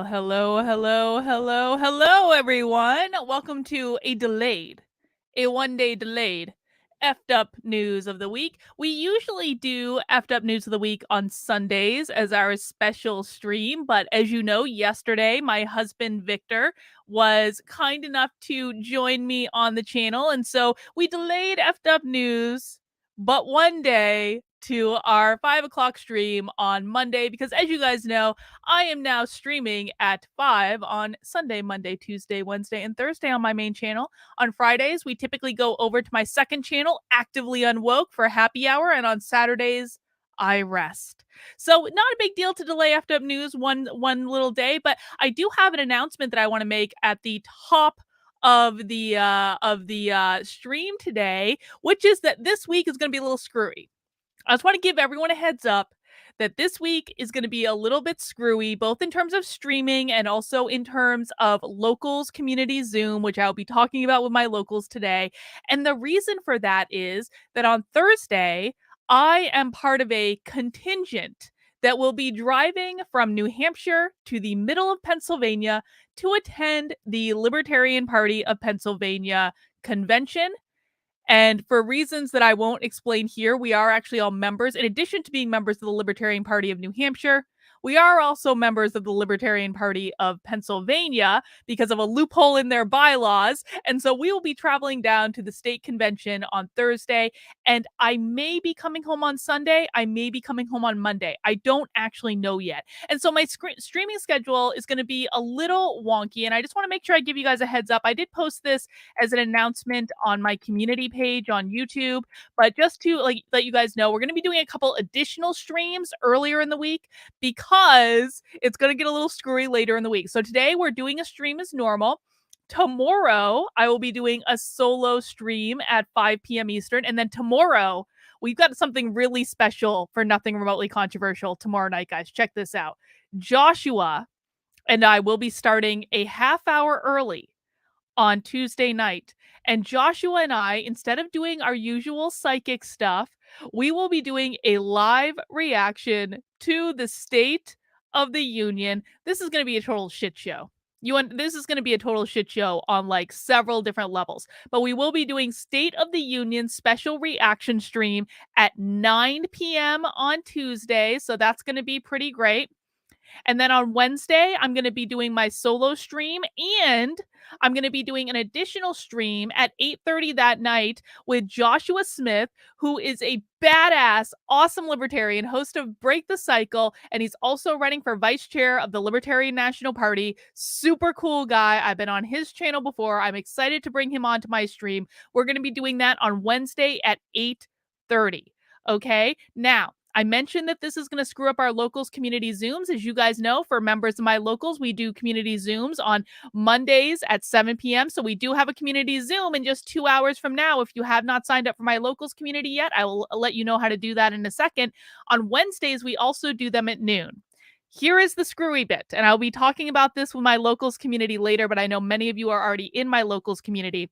Hello, everyone. Welcome to a one-day delayed effed up news of the week. We usually do effed up news of the week on Sundays as our special stream, but as you know, yesterday my husband Victor was kind enough to join me on the channel, and so we delayed effed up news but one day to our 5 o'clock stream on Monday because, as you guys know, I am now streaming at 5 on Sunday, Monday, Tuesday, Wednesday, and Thursday on my main channel. On Fridays, we typically go over to my second channel, Actively Unwoke, for happy hour, and on Saturdays, I rest. So not a big deal to delay Effed Up News one little day, but I do have an announcement that I want to make at the top of the stream today, which is that this week is going to be a little screwy. I just want to give everyone a heads up that this week is going to be a little bit screwy, both in terms of streaming and also in terms of locals community Zoom, which I'll be talking about with my locals today. And the reason for that is that on Thursday, I am part of a contingent that will be driving from New Hampshire to the middle of Pennsylvania to attend the Libertarian Party of Pennsylvania convention. And for reasons that I won't explain here, we are actually all members. In addition to being members of the Libertarian Party of New Hampshire, we are also members of the Libertarian Party of Pennsylvania because of a loophole in their bylaws. And so we will be traveling down to the state convention on Thursday. And I may be coming home on Sunday. I may be coming home on Monday. I don't actually know yet. And so my streaming schedule is going to be a little wonky. And I just want to make sure I give you guys a heads up. I did post this as an announcement on my community page on YouTube. But just to let you guys know, we're going to be doing a couple additional streams earlier in the week because it's going to get a little screwy later in the week. So today we're doing a stream as normal. Tomorrow, I will be doing a solo stream at 5 p.m. Eastern. And then tomorrow, we've got something really special for Nothing Remotely Controversial tomorrow night, guys. Check this out. Joshua and I will be starting a half hour early on Tuesday night. And Joshua and I, instead of doing our usual psychic stuff, we will be doing a live reaction to the State of the Union. This is going to be a total shit show. This is going to be a total shit show on several different levels. But we will be doing State of the Union special reaction stream at 9 p.m. on Tuesday. So that's going to be pretty great. And then on Wednesday, I'm going to be doing my solo stream, and I'm going to be doing an additional stream at 8:30 that night with Joshua Smith, who is a badass, awesome libertarian, host of Break the Cycle, and he's also running for vice chair of the Libertarian National Party. Super cool guy. I've been on his channel before. I'm excited to bring him onto my stream. We're going to be doing that on Wednesday at 8:30. Okay? Now, I mentioned that this is going to screw up our locals community Zooms. As you guys know, for members of my locals, we do community Zooms on Mondays at 7 p.m. So we do have a community Zoom in just 2 hours from now. If you have not signed up for my locals community yet, I will let you know how to do that in a second. On Wednesdays, we also do them at noon. Here is the screwy bit, and I'll be talking about this with my locals community later, but I know many of you are already in my locals community.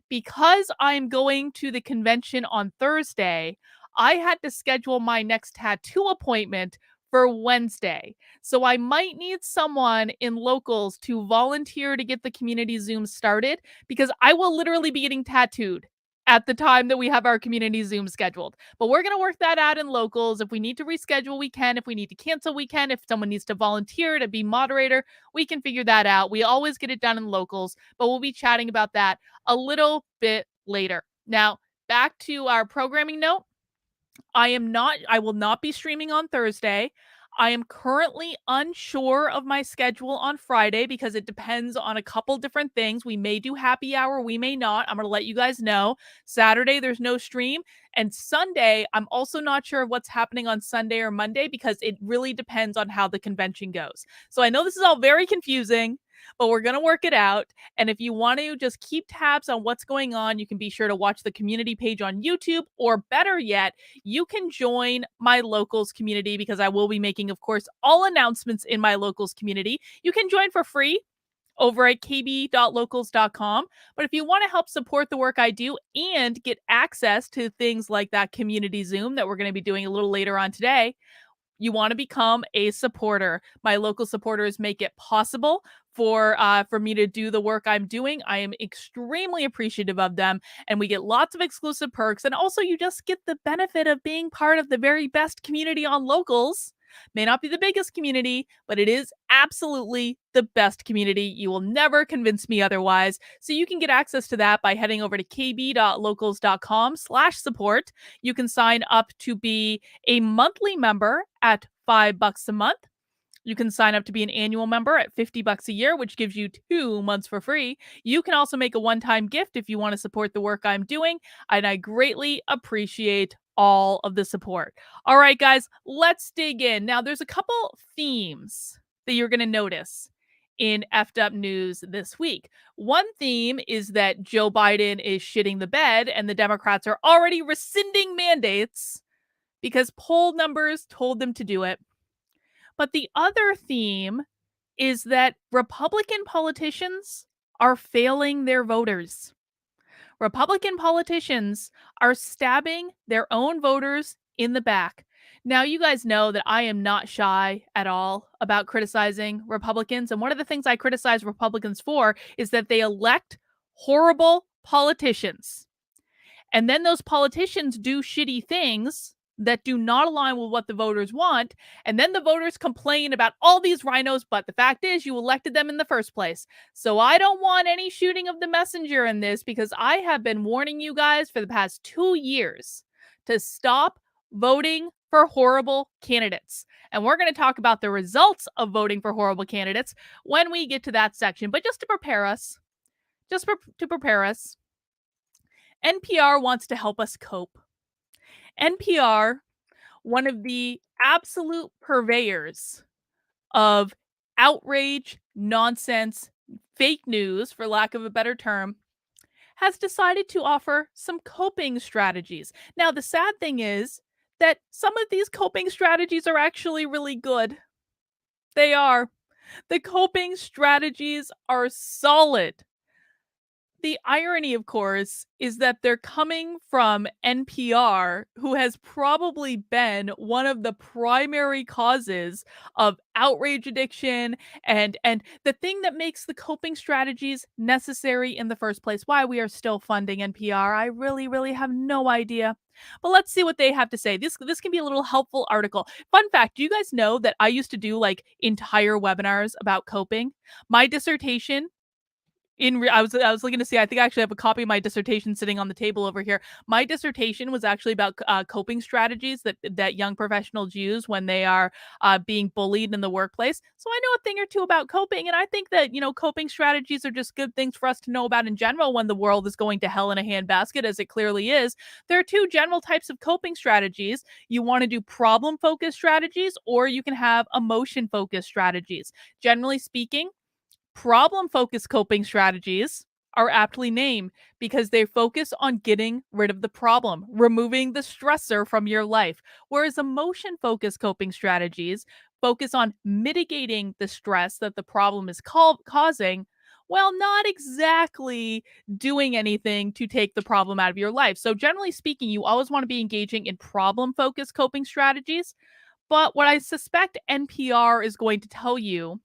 Because I'm going to the convention on Thursday, I had to schedule my next tattoo appointment for Wednesday. So I might need someone in locals to volunteer to get the community Zoom started because I will literally be getting tattooed at the time that we have our community Zoom scheduled. But we're going to work that out in locals. If we need to reschedule, we can. If we need to cancel, we can. If someone needs to volunteer to be moderator, we can figure that out. We always get it done in locals, but we'll be chatting about that a little bit later. Now, back to our programming note. I will not be streaming on Thursday. I am currently unsure of my schedule on Friday because it depends on a couple different things. We may do happy hour, we may not. I'm going to let you guys know. Saturday, there's no stream. And Sunday, I'm also not sure of what's happening on Sunday or Monday because it really depends on how the convention goes. So I know this is all very confusing, but we're going to work it out. And if you want to just keep tabs on what's going on, you can be sure to watch the community page on YouTube, or better yet, you can join my locals community because I will be making, of course, all announcements in my locals community. You can join for free over at kb.locals.com. But if you want to help support the work I do and get access to things like that community Zoom that we're going to be doing a little later on today, you want to become a supporter. My local supporters make it possible for me to do the work I'm doing. I am extremely appreciative of them, and we get lots of exclusive perks. And also, you just get the benefit of being part of the very best community on locals. May not be the biggest community, but it is absolutely the best community. You will never convince me otherwise. So you can get access to that by heading over to kb.locals.com/support. You can sign up to be a monthly member at $5 a month. You can sign up to be an annual member at $50 a year, which gives you 2 months for free. You can also make a one-time gift if you want to support the work I'm doing, and I greatly appreciate all of the support. All right, guys, let's dig in. Now, there's a couple themes that you're going to notice in effed up news this week. One theme is that Joe Biden is shitting the bed and the Democrats are already rescinding mandates because poll numbers told them to do it. But the other theme is that Republican politicians are failing their voters. Republican politicians are stabbing their own voters in the back. Now, you guys know that I am not shy at all about criticizing Republicans. And one of the things I criticize Republicans for is that they elect horrible politicians. And then those politicians do shitty things that do not align with what the voters want. And then the voters complain about all these rhinos, but the fact is you elected them in the first place. So I don't want any shooting of the messenger in this because I have been warning you guys for the past 2 years to stop voting for horrible candidates. And we're going to talk about the results of voting for horrible candidates when we get to that section. But just to prepare us, NPR wants to help us cope. NPR, one of the absolute purveyors of outrage, nonsense, fake news, for lack of a better term, has decided to offer some coping strategies. Now, the sad thing is that some of these coping strategies are actually really good. They are. The coping strategies are solid. The irony, of course, is that they're coming from NPR, who has probably been one of the primary causes of outrage addiction and the thing that makes the coping strategies necessary in the first place. Why we are still funding NPR, I really have no idea. But let's see what they have to say. This can be a little helpful article. Fun fact, do you guys know that I used to do like entire webinars about coping? My dissertation I was looking to see. I think I actually have a copy of my dissertation sitting on the table over here. My dissertation was actually about coping strategies that young professionals use when they are being bullied in the workplace. So I know a thing or two about coping, and I think that coping strategies are just good things for us to know about in general when the world is going to hell in a handbasket, as it clearly is. There are two general types of coping strategies. You want to do problem-focused strategies, or you can have emotion-focused strategies. Generally speaking, problem-focused coping strategies are aptly named because they focus on getting rid of the problem, removing the stressor from your life, whereas emotion-focused coping strategies focus on mitigating the stress that the problem is causing, while not exactly doing anything to take the problem out of your life. So generally speaking, you always want to be engaging in problem-focused coping strategies, but what I suspect NPR is going to tell you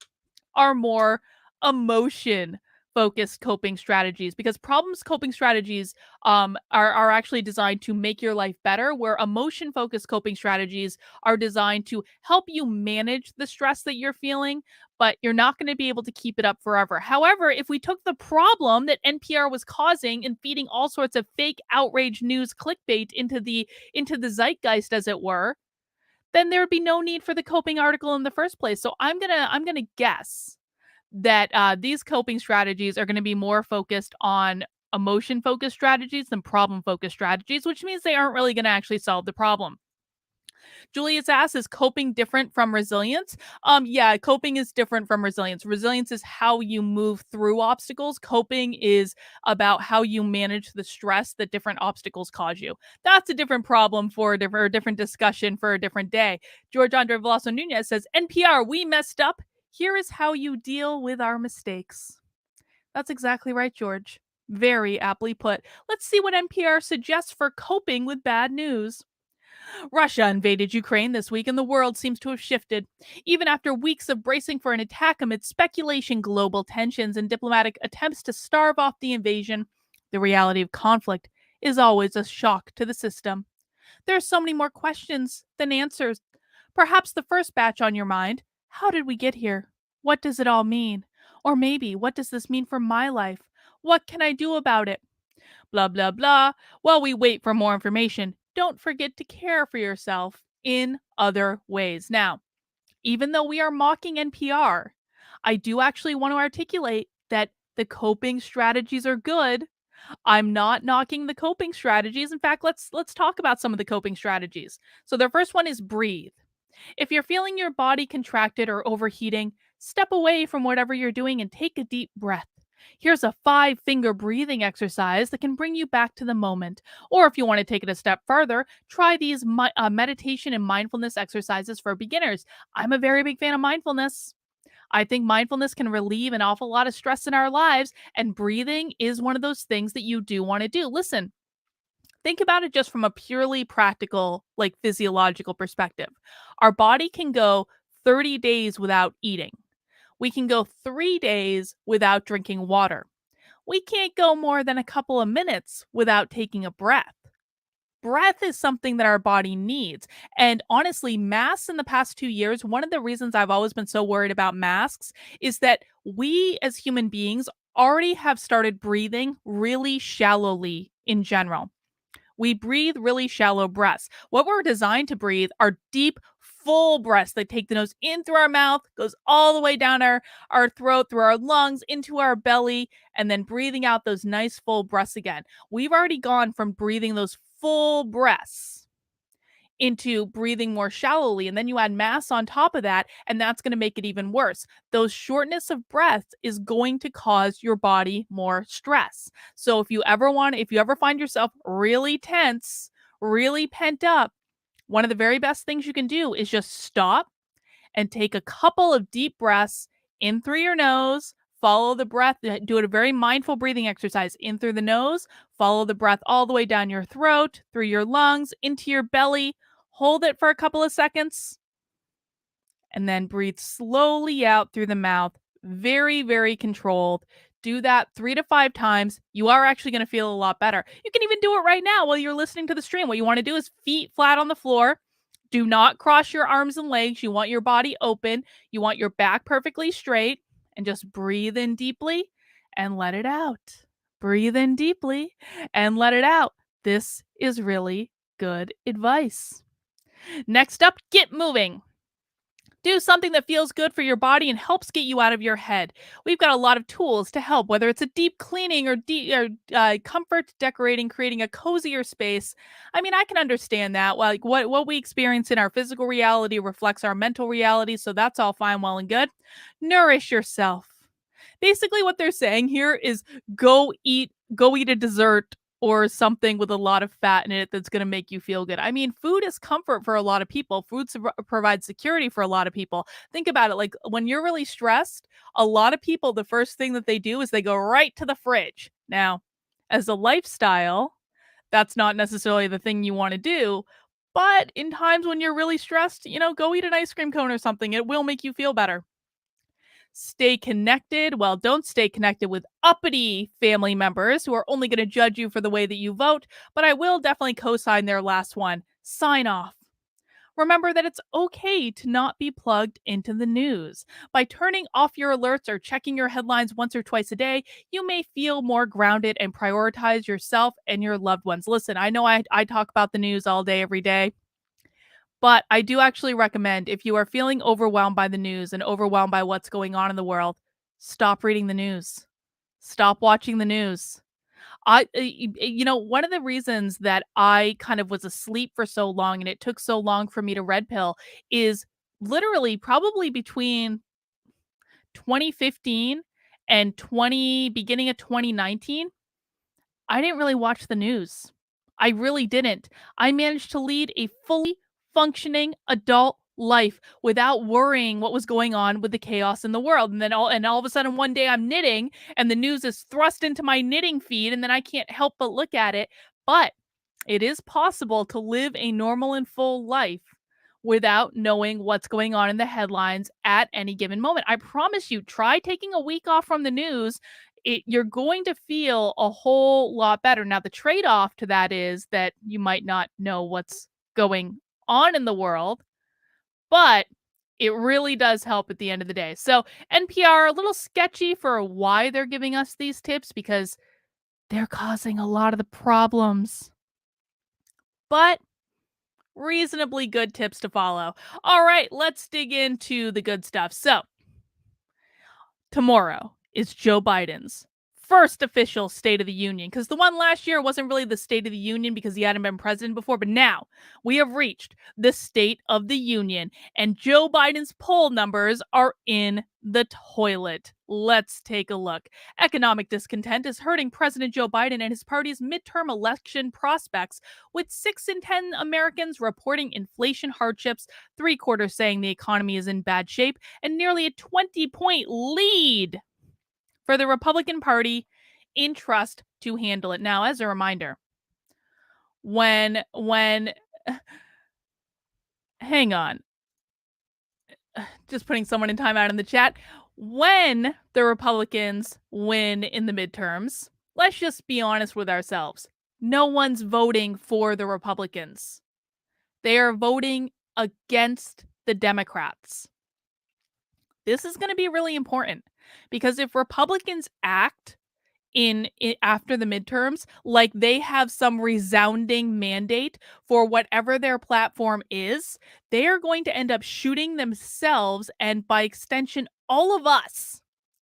are more emotion focused coping strategies, because problems coping strategies are actually designed to make your life better, where emotion focused coping strategies are designed to help you manage the stress that you're feeling, but you're not going to be able to keep it up forever. However, if we took the problem that NPR was causing and feeding all sorts of fake outrage news clickbait into the zeitgeist, as it were, then there would be no need for the coping article in the first place. So I'm gonna guess that these coping strategies are going to be more focused on emotion focused strategies than problem focused strategies, which means they aren't really going to actually solve the problem. Julius asks, is coping different from resilience? Yeah, coping is different from resilience. Resilience is how you move through obstacles. Coping is about how you manage the stress that different obstacles cause you. That's a different problem for a different discussion for a different day. George Andre Veloso Nunez says, NPR, we messed up. Here is how you deal with our mistakes. That's exactly right, George. Very aptly put. Let's see what NPR suggests for coping with bad news. Russia invaded Ukraine this week, and the world seems to have shifted. Even after weeks of bracing for an attack amid speculation, global tensions, and diplomatic attempts to starve off the invasion, the reality of conflict is always a shock to the system. There are so many more questions than answers. Perhaps the first batch on your mind: how did we get here? What does it all mean? Or maybe, what does this mean for my life? What can I do about it? Blah, blah, blah. While we wait for more information, don't forget to care for yourself in other ways. Now, even though we are mocking NPR, I do actually want to articulate that the coping strategies are good. I'm not knocking the coping strategies. In fact, let's talk about some of the coping strategies. So the first one is breathe. If you're feeling your body contracted or overheating, step away from whatever you're doing and take a deep breath. Here's a 5 finger breathing exercise that can bring you back to the moment. Or if you want to take it a step further, try these meditation and mindfulness exercises for beginners. I'm a very big fan of mindfulness. I think mindfulness can relieve an awful lot of stress in our lives, and breathing is one of those things that you do want to do. Listen, think about it just from a purely practical, like physiological perspective. Our body can go 30 days without eating. We can go 3 days without drinking water. We can't go more than a couple of minutes without taking a breath. Breath is something that our body needs. And honestly, masks in the past 2 years, one of the reasons I've always been so worried about masks is that we as human beings already have started breathing really shallowly in general. We breathe really shallow breaths. What we're designed to breathe are deep, full breaths that take the nose in through our mouth, goes all the way down our throat, through our lungs, into our belly, and then breathing out those nice, full breaths again. We've already gone from breathing those full breaths into breathing more shallowly. And then you add mass on top of that, and that's going to make it even worse. Those shortness of breath is going to cause your body more stress. So if you ever find yourself really tense, really pent up, one of the very best things you can do is just stop and take a couple of deep breaths in through your nose. Follow the breath, do a very mindful breathing exercise in through the nose. Follow the breath all the way down your throat, through your lungs, into your belly. Hold it for a couple of seconds and then breathe slowly out through the mouth. Very, very controlled. Do that 3 to 5 times. You are actually going to feel a lot better. You can even do it right now while you're listening to the stream. What you want to do is feet flat on the floor. Do not cross your arms and legs. You want your body open. You want your back perfectly straight. And just breathe in deeply and let it out. Breathe in deeply and let it out. This is really good advice. Next up, get moving. Do something that feels good for your body and helps get you out of your head. We've got a lot of tools to help, whether it's a deep cleaning or comfort decorating, creating a cozier space. I mean, I can understand that. Like what we experience in our physical reality reflects our mental reality, so that's all fine, well, and good. Nourish yourself. Basically, what they're saying here is go eat a dessert or something with a lot of fat in it that's going to make you feel good. I mean, food is comfort for a lot of people. Provides security for a lot of people. Think about it. Like when you're really stressed, a lot of people, the first thing that they do is they go right to the fridge. Now, as a lifestyle, that's not necessarily the thing you want to do. But in times when you're really stressed, go eat an ice cream cone or something. It will make you feel better. Stay connected. Well, don't stay connected with uppity family members who are only going to judge you for the way that you vote, but I will definitely co-sign their last one. Sign off. Remember that it's okay to not be plugged into the news. By turning off your alerts or checking your headlines once or twice a day, you may feel more grounded and prioritize yourself and your loved ones. Listen, I know I talk about the news all day, every day. But I do actually recommend, if you are feeling overwhelmed by the news and overwhelmed by what's going on in the world, stop reading the news. Stop watching the news. One of the reasons that I kind of was asleep for so long and it took so long for me to red pill is literally probably between 2015 and beginning of 2019. I didn't really watch the news. I really didn't. I managed to lead a fully functioning adult life without worrying what was going on with the chaos in the world. And then all of a sudden one day I'm knitting and the news is thrust into my knitting feed and then I can't help but look at it. But It is possible to live a normal and full life without knowing what's going on in the headlines at any given moment. I promise you, try taking a week off from the news. You're going to feel a whole lot better. Now, the trade off to that is that you might not know what's going on in the world, but it really does help at the end of the day. So, NPR, a little sketchy for why they're giving us these tips because they're causing a lot of the problems, but reasonably good tips to follow. All right, let's dig into the good stuff. So, tomorrow is Joe Biden's first official State of the Union, because the one last year wasn't really the State of the Union because he hadn't been president before. But now we have reached the State of the Union, and Joe Biden's poll numbers are in the toilet. Let's take a look. Economic discontent is hurting President Joe Biden and his party's midterm election prospects, with 6 in 10 Americans reporting inflation hardships, 3/4 saying the economy is in bad shape, and nearly a 20-point lead for the Republican Party in trust to handle it. Now, as a reminder, when hang on, just putting someone in timeout in the chat. When the Republicans win in the midterms, let's just be honest with ourselves. No one's voting for the Republicans. They are voting against the Democrats. This is going to be really important because if Republicans act in after the midterms like they have some resounding mandate for whatever their platform is, they are going to end up shooting themselves and by extension all of us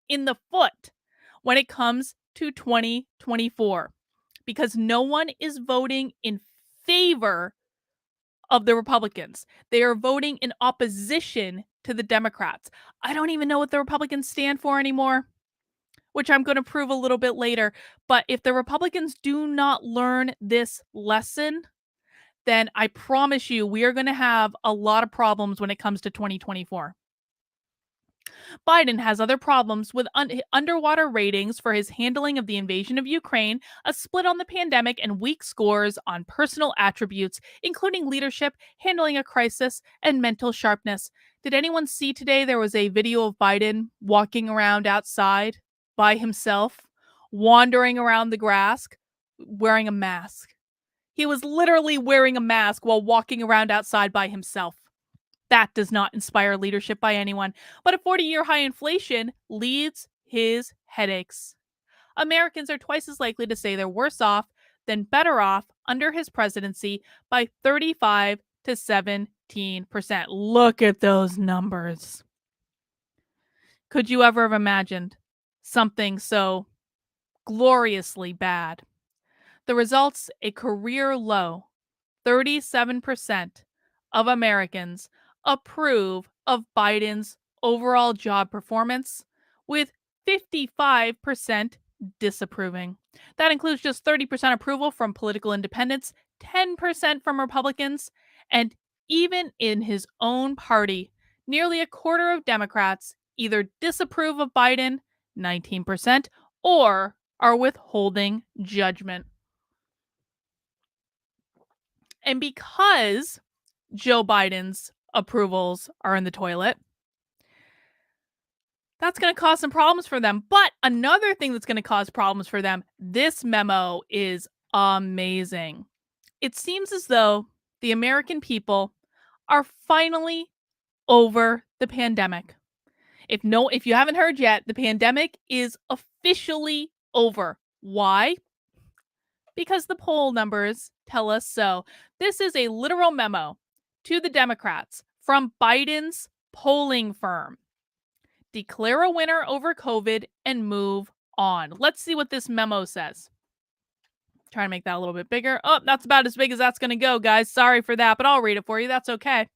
in the foot when it comes to 2024, because no one is voting in favor of the Republicans. They are voting in opposition to the Democrats. I don't even know what the Republicans stand for anymore, which I'm going to prove a little bit later. But if the Republicans do not learn this lesson, then I promise you we are going to have a lot of problems when it comes to 2024. Biden has other problems with underwater ratings for his handling of the invasion of Ukraine, a split on the pandemic, and weak scores on personal attributes, including leadership, handling a crisis, and mental sharpness. Did anyone see today there was a video of Biden walking around outside by himself, wandering around the grass, wearing a mask? He was literally wearing a mask while walking around outside by himself. That does not inspire leadership by anyone, but a 40-year high inflation leads his headaches. Americans are twice as likely to say they're worse off than better off under his presidency by 35 to 17%. Look at those numbers. Could you ever have imagined something so gloriously bad? The results, a career low. 37% of Americans approve of Biden's overall job performance, with 55% disapproving. That includes just 30% approval from political independents, 10% from Republicans, and even in his own party, nearly a quarter of Democrats either disapprove of Biden, 19%, or are withholding judgment. And because Joe Biden's approvals are in the toilet, that's going to cause some problems for them. But another thing that's going to cause problems for them, this memo is amazing. It seems as though the American people are finally over the pandemic. If you haven't heard yet, the pandemic is officially over. Why? Because the poll numbers tell us so. This is a literal memo to the Democrats from Biden's polling firm. Declare a winner over COVID and move on. Let's see what this memo says. Try to make that a little bit bigger. Oh, that's about as big as that's going to go, guys. Sorry for that, but I'll read it for you. That's okay.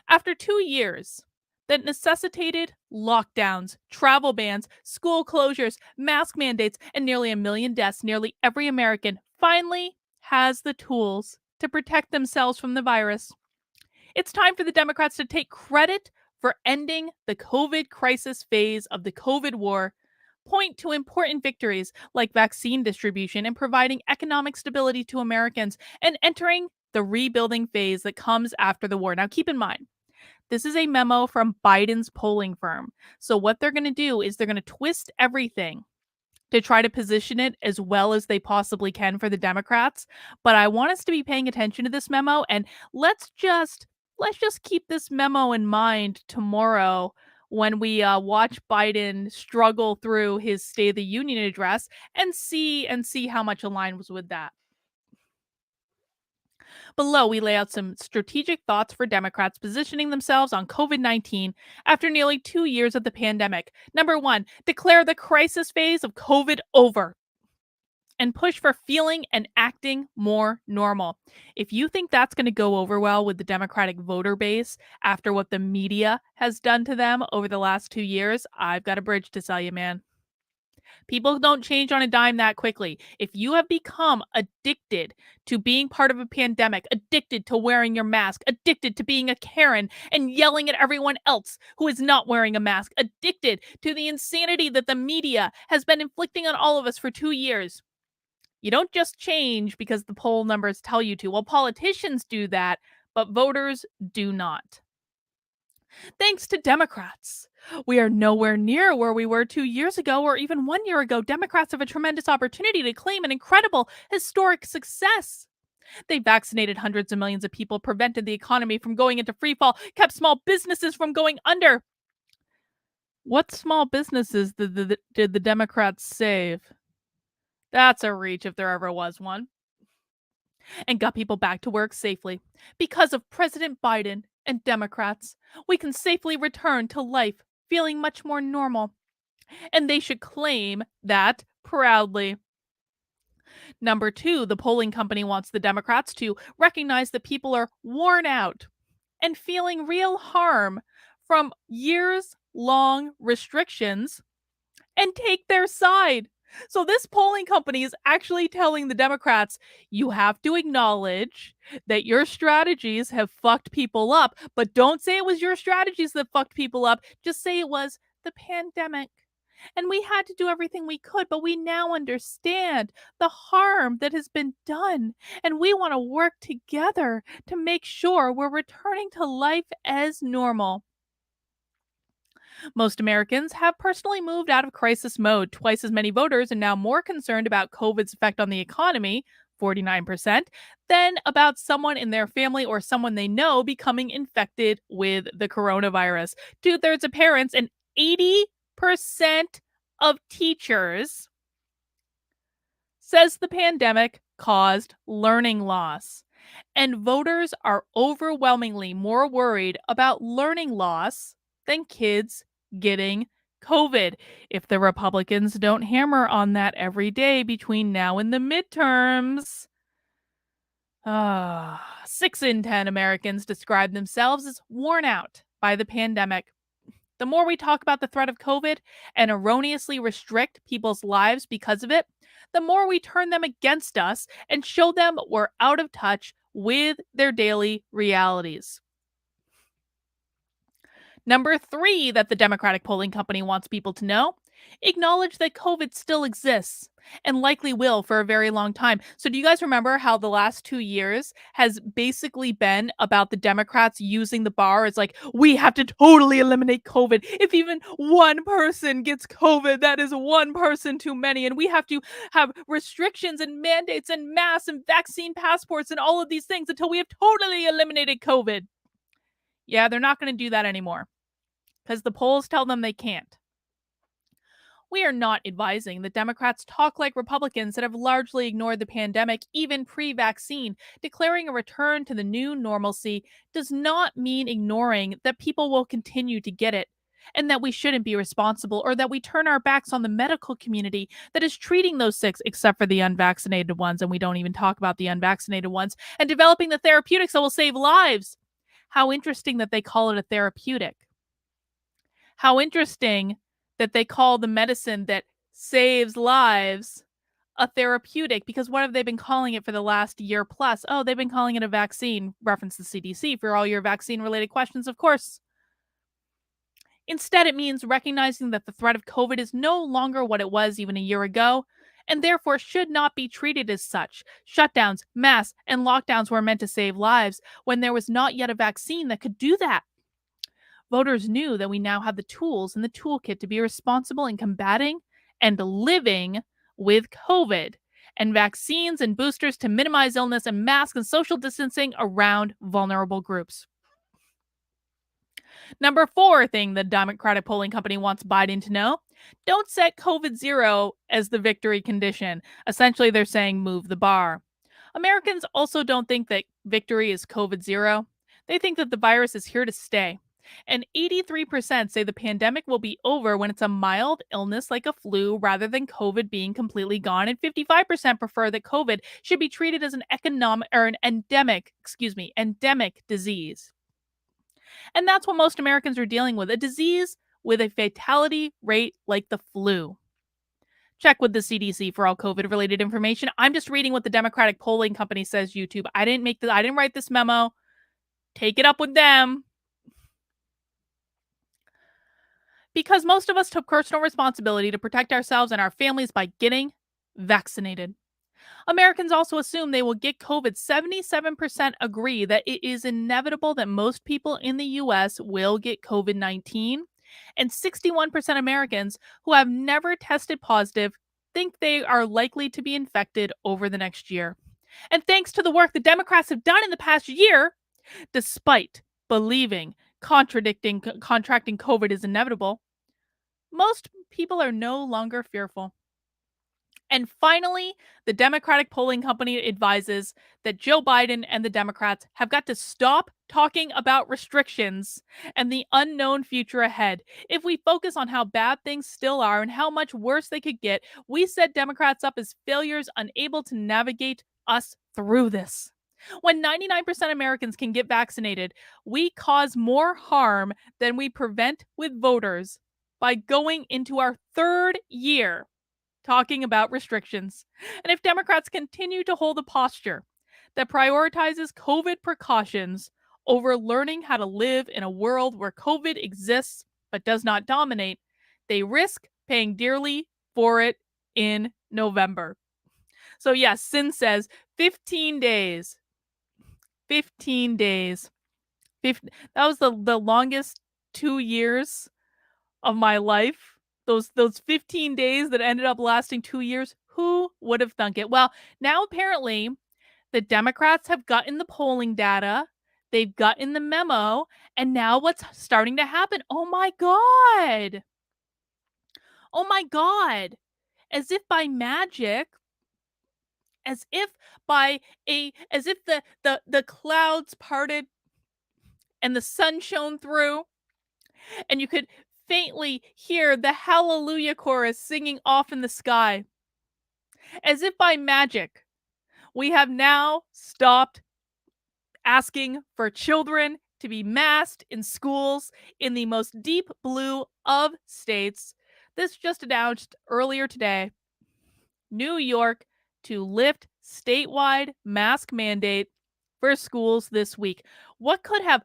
After 2 years that necessitated lockdowns, travel bans, school closures, mask mandates, and nearly 1 million deaths, nearly every American finally has the tools to protect themselves from the virus. It's time for the Democrats to take credit for ending the COVID crisis phase of the COVID war point to important victories like vaccine distribution and providing economic stability to Americans and entering the rebuilding phase that comes after the war. Now, keep in mind, this is a memo from Biden's polling firm. So, what they're going to do is they're going to twist everything to try to position it as well as they possibly can for the Democrats. But I want us to be paying attention to this memo, and let's just keep this memo in mind tomorrow when we watch Biden struggle through his State of the Union address and see how much aligns with that. Below, we lay out some strategic thoughts for Democrats positioning themselves on COVID 19 after nearly 2 years of the pandemic. Number one, declare the crisis phase of COVID over and push for feeling and acting more normal. If you think that's going to go over well with the Democratic voter base after what the media has done to them over the last 2 years, I've got a bridge to sell you, man. People don't change on a dime that quickly. If you have become addicted to being part of a pandemic, addicted to wearing your mask, addicted to being a Karen and yelling at everyone else who is not wearing a mask, addicted to the insanity that the media has been inflicting on all of us for 2 years, you don't just change because the poll numbers tell you to. Well, politicians do that, but voters do not. Thanks to Democrats. We are nowhere near where we were 2 years ago or even 1 year ago. Democrats have a tremendous opportunity to claim an incredible historic success. They vaccinated hundreds of millions of people, prevented the economy from going into free fall, kept small businesses from going under. What small businesses did the Democrats save? That's a reach if there ever was one. And got people back to work safely. Because of President Biden and Democrats, we can safely return to life feeling much more normal. And they should claim that proudly. Number two, the polling company wants the Democrats to recognize that people are worn out and feeling real harm from years long restrictions and take their side. So this polling company is actually telling the Democrats, you have to acknowledge that your strategies have fucked people up, but don't say it was your strategies that fucked people up. Just say it was the pandemic. And we had to do everything we could, but we now understand the harm that has been done. And we want to work together to make sure we're returning to life as normal. Most Americans have personally moved out of crisis mode. Twice as many voters are now more concerned about COVID's effect on the economy, 49%, than about someone in their family or someone they know becoming infected with the coronavirus. Two-thirds of parents and 80% of teachers says the pandemic caused learning loss. And voters are overwhelmingly more worried about learning loss than kids getting COVID. If the Republicans don't hammer on that every day between now and the midterms, 6 in 10 Americans describe themselves as worn out by the pandemic. The more we talk about the threat of COVID and erroneously restrict people's lives because of it, the more we turn them against us and show them we're out of touch with their daily realities. Number three, that the Democratic polling company wants people to know, acknowledge that COVID still exists and likely will for a very long time. So, do you guys remember how the last 2 years has basically been about the Democrats using the bar as like, we have to totally eliminate COVID. If even one person gets COVID, that is one person too many. And we have to have restrictions and mandates and masks and vaccine passports and all of these things until we have totally eliminated COVID. Yeah, they're not going to do that anymore because the polls tell them they can't. We are not advising that Democrats talk like Republicans that have largely ignored the pandemic, even pre vaccine. Declaring a return to the new normalcy does not mean ignoring that people will continue to get it and that we shouldn't be responsible or that we turn our backs on the medical community that is treating those sick, except for the unvaccinated ones. And we don't even talk about the unvaccinated ones, and developing the therapeutics that will save lives. How interesting that they call it a therapeutic. How interesting that they call the medicine that saves lives a therapeutic, because what have they been calling it for the last year plus? Oh, they've been calling it a vaccine. Reference the CDC for all your vaccine related questions, of course. Instead, it means recognizing that the threat of COVID is no longer what it was even a year ago, and therefore should not be treated as such. Shutdowns, masks, and lockdowns were meant to save lives when there was not yet a vaccine that could do that. Voters knew that we now have the tools in the toolkit to be responsible in combating and living with COVID, and vaccines and boosters to minimize illness, and masks and social distancing around vulnerable groups. Number 4 thing the Democratic polling company wants Biden to know: don't set COVID zero as the victory condition. Essentially, they're saying move the bar. Americans also don't think that victory is COVID zero. They think that the virus is here to stay. And 83% say the pandemic will be over when it's a mild illness like a flu rather than COVID being completely gone. And 55% prefer that COVID should be treated as an endemic disease. And that's what most Americans are dealing with: a disease with a fatality rate like the flu. Check with the CDC for all COVID related information. I'm just reading what the Democratic polling company says, YouTube. I didn't write this memo. Take it up with them. Because most of us took personal responsibility to protect ourselves and our families by getting vaccinated. Americans also assume they will get COVID. 77% agree that it is inevitable that most people in the US will get COVID 19. And 61% Americans who have never tested positive think they are likely to be infected over the next year. And thanks to the work the Democrats have done in the past year, despite believing contracting COVID is inevitable, most people are no longer fearful. And finally, the Democratic polling company advises that Joe Biden and the Democrats have got to stop talking about restrictions and the unknown future ahead. If we focus on how bad things still are and how much worse they could get, we set Democrats up as failures unable to navigate us through this. When 99% Americans can get vaccinated, we cause more harm than we prevent with voters by going into our third year talking about restrictions. And if Democrats continue to hold a posture that prioritizes COVID precautions over learning how to live in a world where COVID exists but does not dominate, they risk paying dearly for it in November. So, yes, Sin says 15 days. 15 days. That was the longest 2 years of my life. Those 15 days that ended up lasting 2 years. Who would have thunk it? Well, now apparently the Democrats have gotten the polling data, they've gotten the memo, and now what's starting to happen? Oh my god. Oh my god. As if by magic, as if the clouds parted and the sun shone through and you could faintly hear the Hallelujah chorus singing off in the sky. As if by magic, we have now stopped asking for children to be masked in schools in the most deep blue of states. This just announced earlier today: New York to lift statewide mask mandate for schools this week. What could have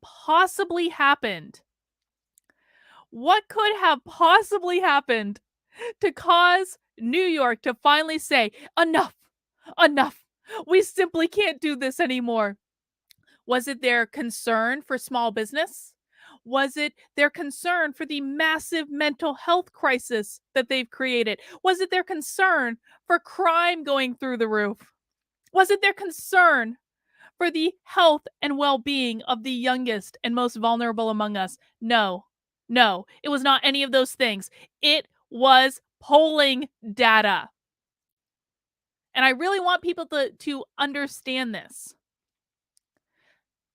possibly happened? What could have possibly happened to cause New York to finally say, enough, enough. We simply can't do this anymore? Was it their concern for small business? Was it their concern for the massive mental health crisis that they've created? Was it their concern for crime going through the roof? Was it their concern for the health and well-being of the youngest and most vulnerable among us? No, it was not any of those things. It was polling data. And I really want people to understand this.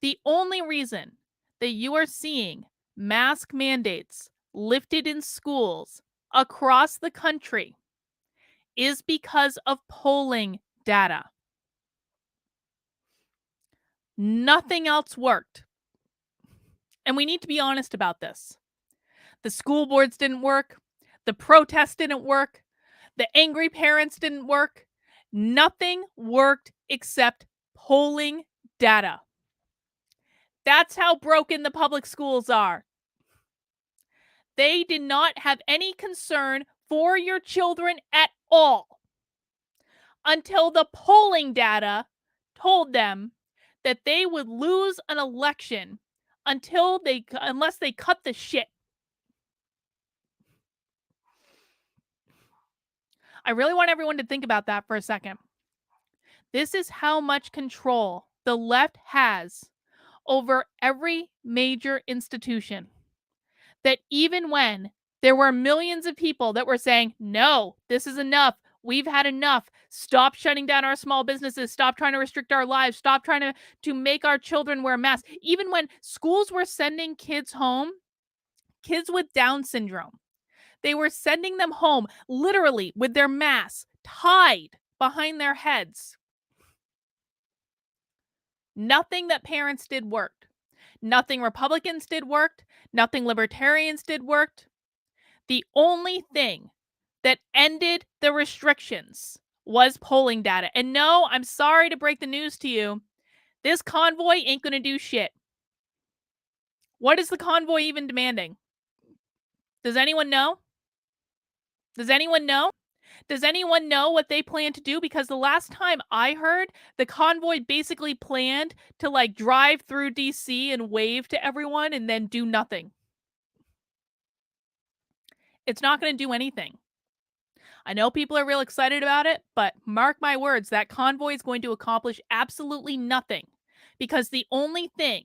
The only reason that you are seeing mask mandates lifted in schools across the country is because of polling data. Nothing else worked. And we need to be honest about this. The school boards didn't work. The protests didn't work. The angry parents didn't work. Nothing worked except polling data. That's how broken the public schools are. They did not have any concern for your children at all until the polling data told them that they would lose an election unless they cut the shit. I really want everyone to think about that for a second. This is how much control the left has over every major institution. That even when there were millions of people that were saying, no, this is enough. We've had enough. Stop shutting down our small businesses. Stop trying to restrict our lives. Stop trying to make our children wear masks. Even when schools were sending kids home, kids with Down syndrome, they were sending them home literally with their masks tied behind their heads. Nothing that parents did worked. Nothing Republicans did worked. Nothing libertarians did worked. The only thing that ended the restrictions was polling data. And no, I'm sorry to break the news to you. This convoy ain't going to do shit. What is the convoy even demanding? Does anyone know? Does anyone know? Does anyone know what they plan to do? Because the last time I heard, the convoy basically planned to drive through DC and wave to everyone and then do nothing. It's not going to do anything. I know people are real excited about it, but mark my words, that convoy is going to accomplish absolutely nothing because the only thing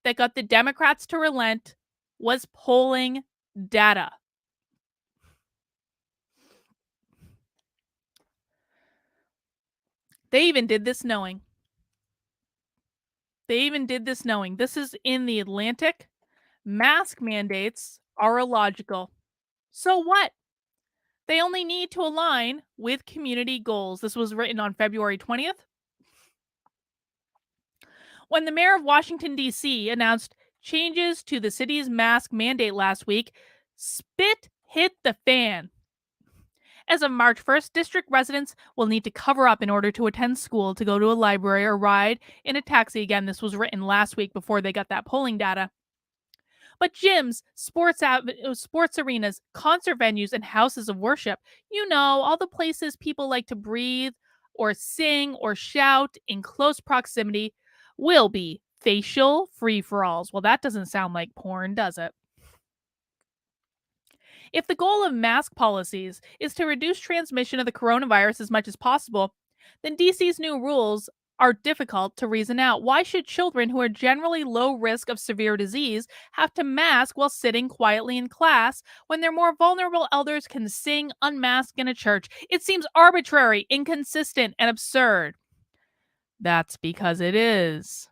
that got the Democrats to relent was polling data. They even did this knowing. This is in the Atlantic. Mask mandates are illogical. So what? They only need to align with community goals. This was written on February 20th. When the mayor of Washington, D.C. announced changes to the city's mask mandate last week, spit hit the fan. As of March 1st, district residents will need to cover up in order to attend school, to go to a library, or ride in a taxi. Again, this was written last week before they got that polling data. But gyms, sports arenas, concert venues, and houses of worship, all the places people like to breathe or sing or shout in close proximity, will be facial free-for-alls. Well, that doesn't sound like porn, does it? If the goal of mask policies is to reduce transmission of the coronavirus as much as possible, then DC's new rules are difficult to reason out. Why should children who are generally low risk of severe disease have to mask while sitting quietly in class when their more vulnerable elders can sing unmasked in a church? It seems arbitrary, inconsistent, and absurd. That's because it is.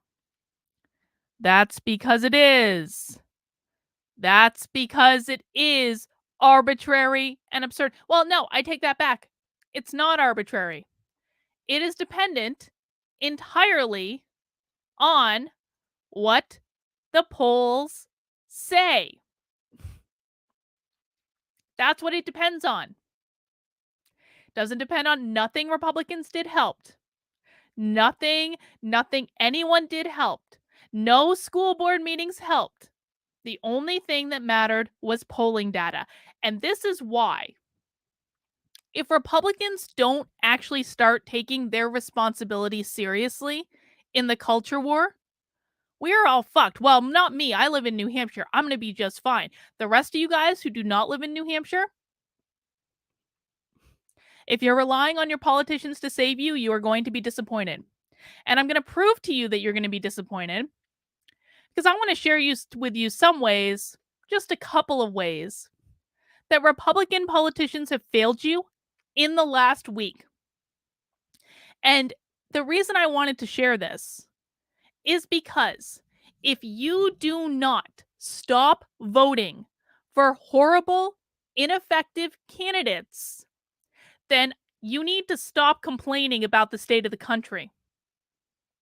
That's because it is. That's because it is arbitrary and absurd. Well, no, I take that back. It's not arbitrary. It is dependent entirely on what the polls say. That's what it depends on. Doesn't depend on nothing Republicans did helped. Nothing anyone did helped. No school board meetings helped. The only thing that mattered was polling data. And this is why, if Republicans don't actually start taking their responsibility seriously in the culture war, we are all fucked. Well, not me. I live in New Hampshire. I'm going to be just fine. The rest of you guys who do not live in New Hampshire, if you're relying on your politicians to save you, you are going to be disappointed. And I'm going to prove to you that you're going to be disappointed because I want to share with you some ways, just a couple of ways, that Republican politicians have failed you in the last week. And the reason I wanted to share this is because if you do not stop voting for horrible, ineffective candidates, then you need to stop complaining about the state of the country.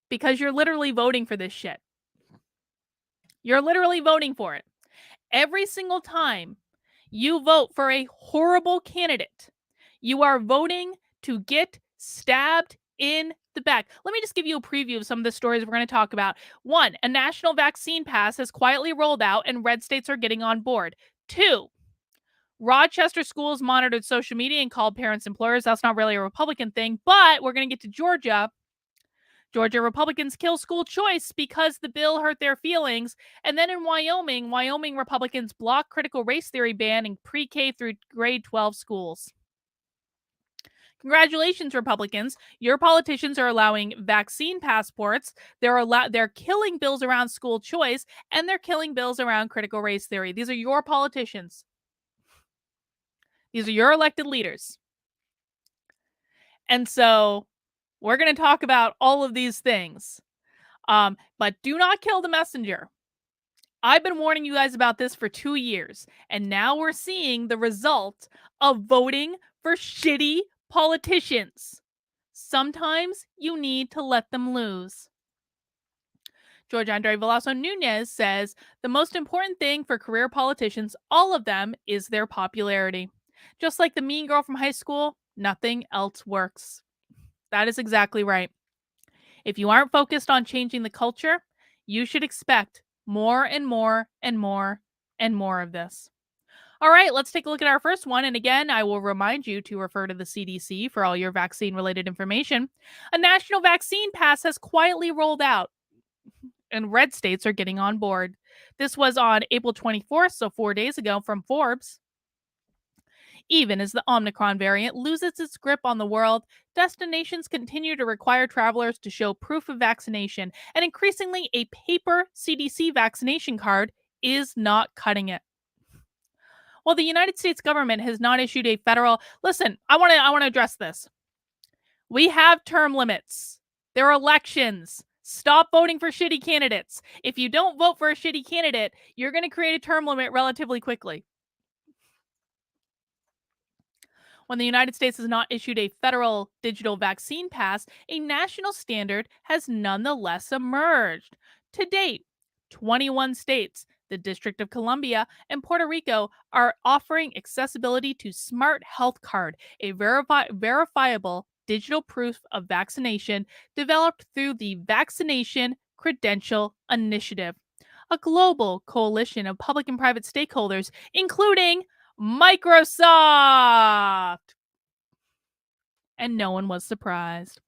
Because you're literally voting for this shit. You're literally voting for it. Every single time you vote for a horrible candidate, you are voting to get stabbed in the back. Let me just give you a preview of some of the stories we're going to talk about. 1, a national vaccine pass has quietly rolled out and red states are getting on board. 2, Rochester schools monitored social media and called parents employers. That's not really a Republican thing, but we're going to get to Georgia. Georgia Republicans kill school choice because the bill hurt their feelings. And then in Wyoming Republicans block critical race theory ban in pre-K through grade 12 schools. Congratulations, Republicans. Your politicians are allowing vaccine passports. They're killing bills around school choice, and they're killing bills around critical race theory. These are your politicians. These are your elected leaders. And so we're going to talk about all of these things. But do not kill the messenger. I've been warning you guys about this for 2 years, and now we're seeing the result of voting for shitty politicians. Sometimes you need to let them lose. George Andre Velasco Nunez says, the most important thing for career politicians, all of them, is their popularity. Just like the mean girl from high school, nothing else works. That is exactly right. If you aren't focused on changing the culture, you should expect more and more and more and more of this. All right, let's take a look at our first one. And again, I will remind you to refer to the CDC for all your vaccine-related information. A national vaccine pass has quietly rolled out, and red states are getting on board. This was on April 24th, so 4 days ago, from Forbes. Even as the Omicron variant loses its grip on the world, destinations continue to require travelers to show proof of vaccination, and increasingly a paper CDC vaccination card is not cutting it. While the United States government has not issued a federal... Listen, I want to address this. We have term limits. There are elections. Stop voting for shitty candidates. If you don't vote for a shitty candidate, you're going to create a term limit relatively quickly. When the United States has not issued a federal digital vaccine pass, a national standard has nonetheless emerged. To date, 21 states, the District of Columbia, and Puerto Rico are offering accessibility to Smart Health Card, a verifiable digital proof of vaccination developed through the Vaccination Credential Initiative, a global coalition of public and private stakeholders, including Microsoft. And no one was surprised.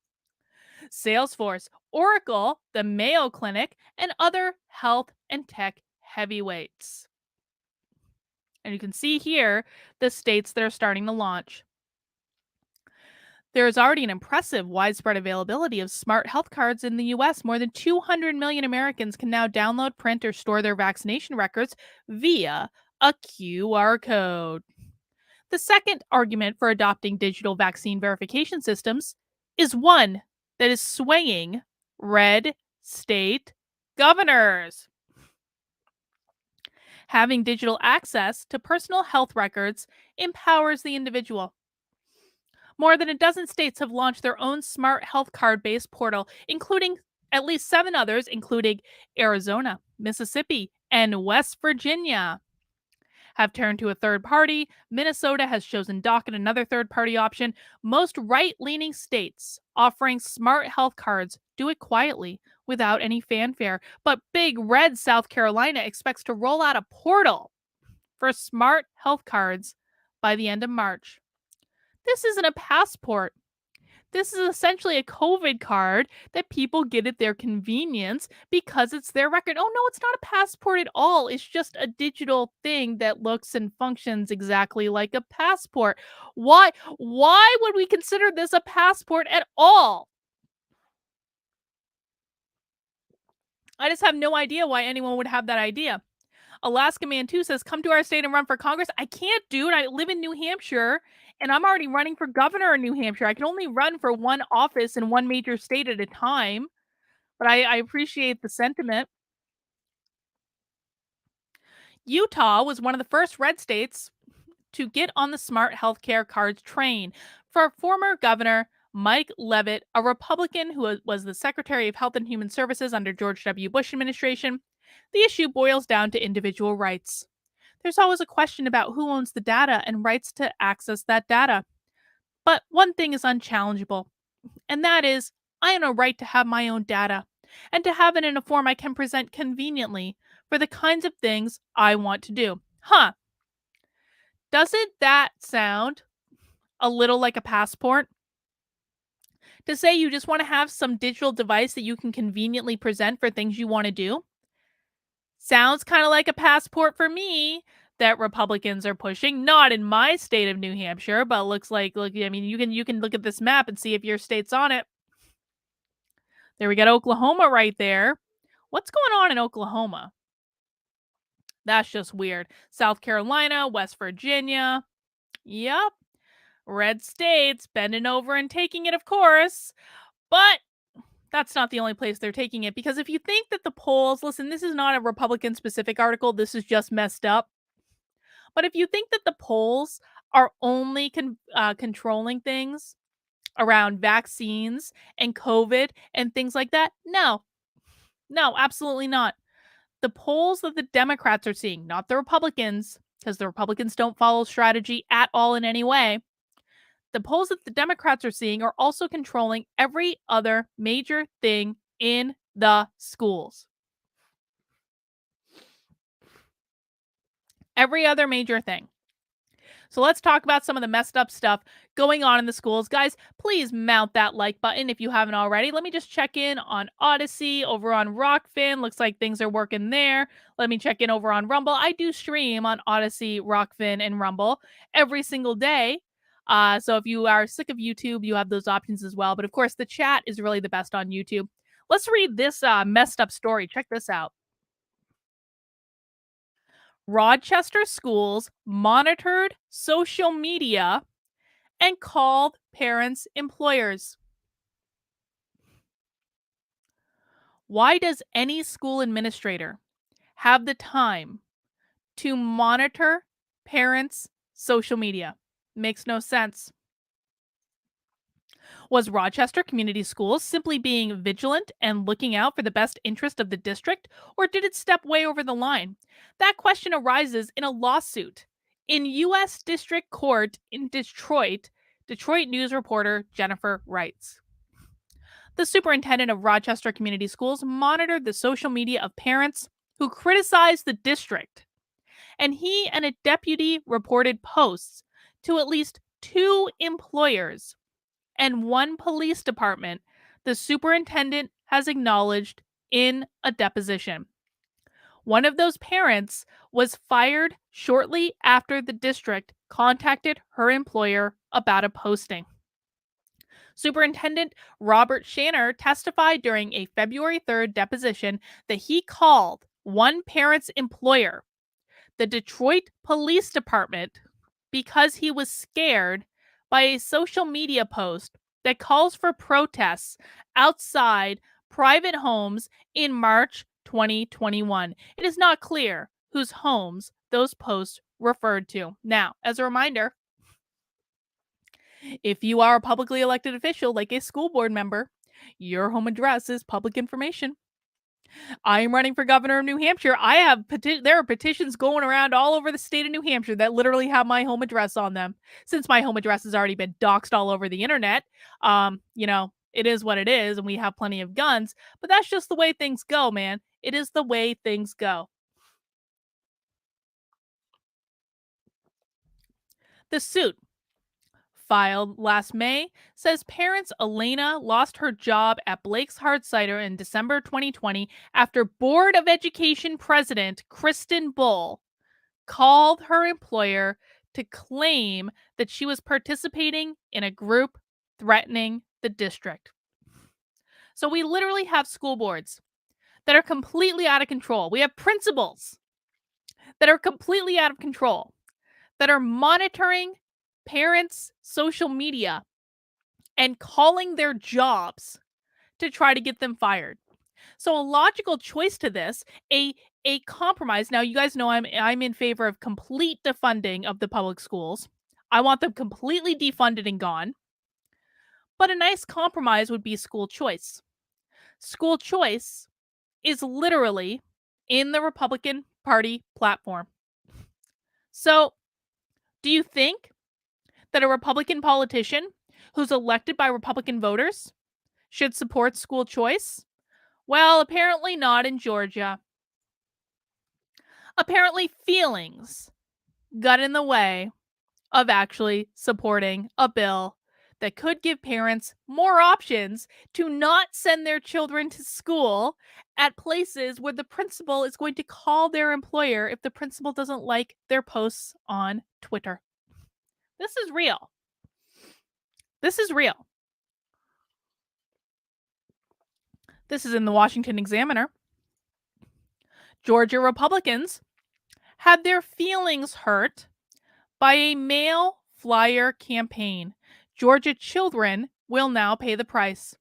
Salesforce, Oracle, the Mayo Clinic, and other health and tech heavyweights. And you can see here the states that are starting to launch. There is already an impressive widespread availability of smart health cards in the US. More than 200 million Americans can now download, print, or store their vaccination records via a QR code. The second argument for adopting digital vaccine verification systems is one that is swaying red state governors. Having digital access to personal health records empowers the individual. More than a dozen states have launched their own smart health card-based portal, including at least 7 others, including Arizona, Mississippi, and West Virginia. Have turned to a third party. Minnesota has chosen Docket, another third party option. Most right-leaning states offering smart health cards do it quietly without any fanfare. But big red South Carolina expects to roll out a portal for smart health cards by the end of March. This isn't a passport. This is essentially a COVID card that people get at their convenience because it's their record. Oh, no, it's not a passport at all. It's just a digital thing that looks and functions exactly like a passport. Why would we consider this a passport at all? I just have no idea why anyone would have that idea. Alaska Man 2 says, come to our state and run for Congress. I can't, dude. I live in New Hampshire, and I'm already running for governor in New Hampshire. I can only run for one office in one major state at a time. But I appreciate the sentiment. Utah was one of the first red states to get on the smart healthcare cards train. For former governor Mike Leavitt, a Republican who was the Secretary of Health and Human Services under George W. Bush administration, the issue boils down to individual rights. There's always a question about who owns the data and rights to access that data. But one thing is unchallengeable, and that is I own a right to have my own data and to have it in a form I can present conveniently for the kinds of things I want to do. Doesn't that sound a little like a passport? To say you just want to have some digital device that you can conveniently present for things you want to do? Sounds kind of like a passport for me that Republicans are pushing. Not in my state of New Hampshire, but looks like look. I mean, you can look at this map and see if your state's on it. There we got Oklahoma right there. What's going on in Oklahoma? That's just weird. South Carolina, West Virginia. Yep. Red states bending over and taking it, of course. But that's not the only place they're taking it, because if you think that the polls, listen, this is not a Republican specific article, this is just messed up. But if you think that the polls are only controlling things around vaccines and COVID and things like that, no, absolutely not. The polls that the Democrats are seeing, not the Republicans, because the Republicans don't follow strategy at all in any way. The polls that the Democrats are seeing are also controlling every other major thing in the schools. Every other major thing. So let's talk about some of the messed up stuff going on in the schools. Guys, please mount that like button if you haven't already. Let me just check in on Odyssey, over on Rockfin. Looks like things are working there. Let me check in over on Rumble. I do stream on Odyssey, Rockfin, and Rumble every single day. So if you are sick of YouTube, you have those options as well. But of course, the chat is really the best on YouTube. Let's read this messed up story. Check this out. Rochester schools monitored social media and called parents employers. Why does any school administrator have the time to monitor parents' social media? Makes no sense. Was Rochester Community Schools simply being vigilant and looking out for the best interest of the district, or did it step way over the line? That question arises in a lawsuit in U.S. District Court in Detroit. Detroit News reporter Jennifer writes. The superintendent of Rochester Community Schools monitored the social media of parents who criticized the district, and he and a deputy reported posts to at least 2 employers and 1 police department, the superintendent has acknowledged in a deposition. One of those parents was fired shortly after the district contacted her employer about a posting. Superintendent Robert Shanner testified during a February 3rd deposition that he called one parent's employer, the Detroit Police Department, because he was scared by a social media post that calls for protests outside private homes in March 2021. It is not clear whose homes those posts referred to. Now, as a reminder, if you are a publicly elected official like a school board member, your home address is public information. I am running for governor of New Hampshire. I have there are petitions going around all over the state of New Hampshire that literally have my home address on them. Since my home address has already been doxxed all over the internet, it is what it is, and we have plenty of guns. But that's just the way things go, man. It is the way things go. The suit, filed last May, says parents Elena lost her job at Blake's Hard Cider in December 2020 after Board of Education President Kristen Bull called her employer to claim that she was participating in a group threatening the district. So we literally have school boards that are completely out of control. We have principals that are completely out of control, that are monitoring parents' social media and calling their jobs to try to get them fired. So a logical choice to this, a compromise. Now you guys know I'm in favor of complete defunding of the public schools. I want them completely defunded and gone. But a nice compromise would be school choice. School choice is literally in the Republican Party platform. So, do you think that a Republican politician who's elected by Republican voters should support school choice? Well, apparently not in Georgia. Apparently feelings got in the way of actually supporting a bill that could give parents more options to not send their children to school at places where the principal is going to call their employer if the principal doesn't like their posts on Twitter. This is real. This is real. This is in the Washington Examiner. Georgia Republicans had their feelings hurt by a mail flyer campaign. Georgia children will now pay the price.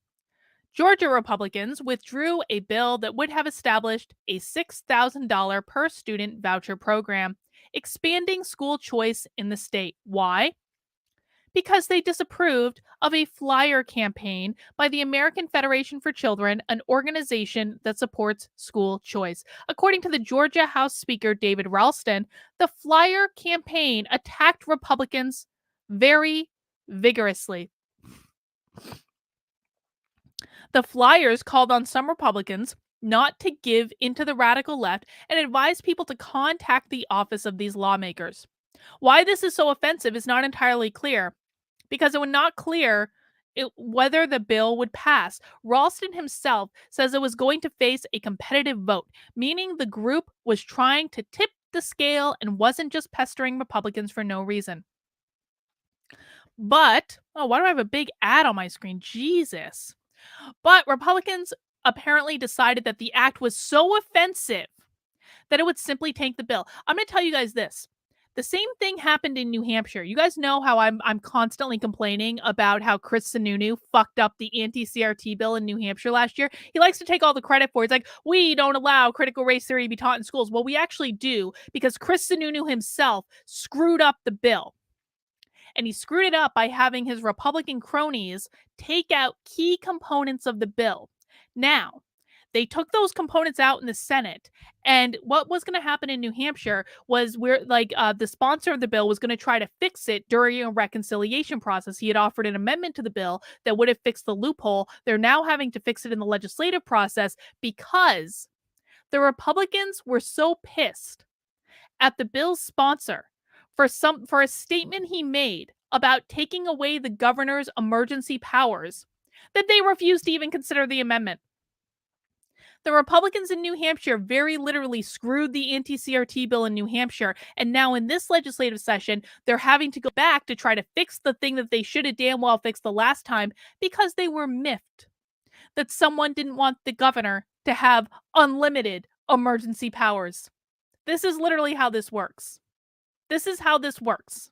Georgia Republicans withdrew a bill that would have established a $6,000 per student voucher program, expanding school choice in the state. Why? Because they disapproved of a flyer campaign by the American Federation for Children, an organization that supports school choice. According to the Georgia House Speaker David Ralston, the flyer campaign attacked Republicans very vigorously. The flyers called on some Republicans not to give into the radical left and advised people to contact the office of these lawmakers. Why this is so offensive is not entirely clear, because it was not clear whether the bill would pass. Ralston himself says it was going to face a competitive vote, meaning the group was trying to tip the scale and wasn't just pestering Republicans for no reason. But, oh, why do I have a big ad on my screen? Jesus. But Republicans apparently decided that the act was so offensive that it would simply tank the bill. I'm going to tell you guys this. The same thing happened in New Hampshire. You guys know how I'm constantly complaining about how Chris Sununu fucked up the anti-CRT bill in New Hampshire last year. He likes to take all the credit for it. It's like, we don't allow critical race theory to be taught in schools. Well, we actually do, because Chris Sununu himself screwed up the bill. And he screwed it up by having his Republican cronies take out key components of the bill. Now, they took those components out in the Senate, and what was going to happen in New Hampshire was the sponsor of the bill was going to try to fix it during a reconciliation process. He had offered an amendment to the bill that would have fixed the loophole. They're now having to fix it in the legislative process because the Republicans were so pissed at the bill's sponsor for a statement he made about taking away the governor's emergency powers that they refused to even consider the amendment. The Republicans in New Hampshire very literally screwed the anti-CRT bill in New Hampshire, and now in this legislative session, they're having to go back to try to fix the thing that they should have damn well fixed the last time because they were miffed that someone didn't want the governor to have unlimited emergency powers. This is literally how this works. This is how this works.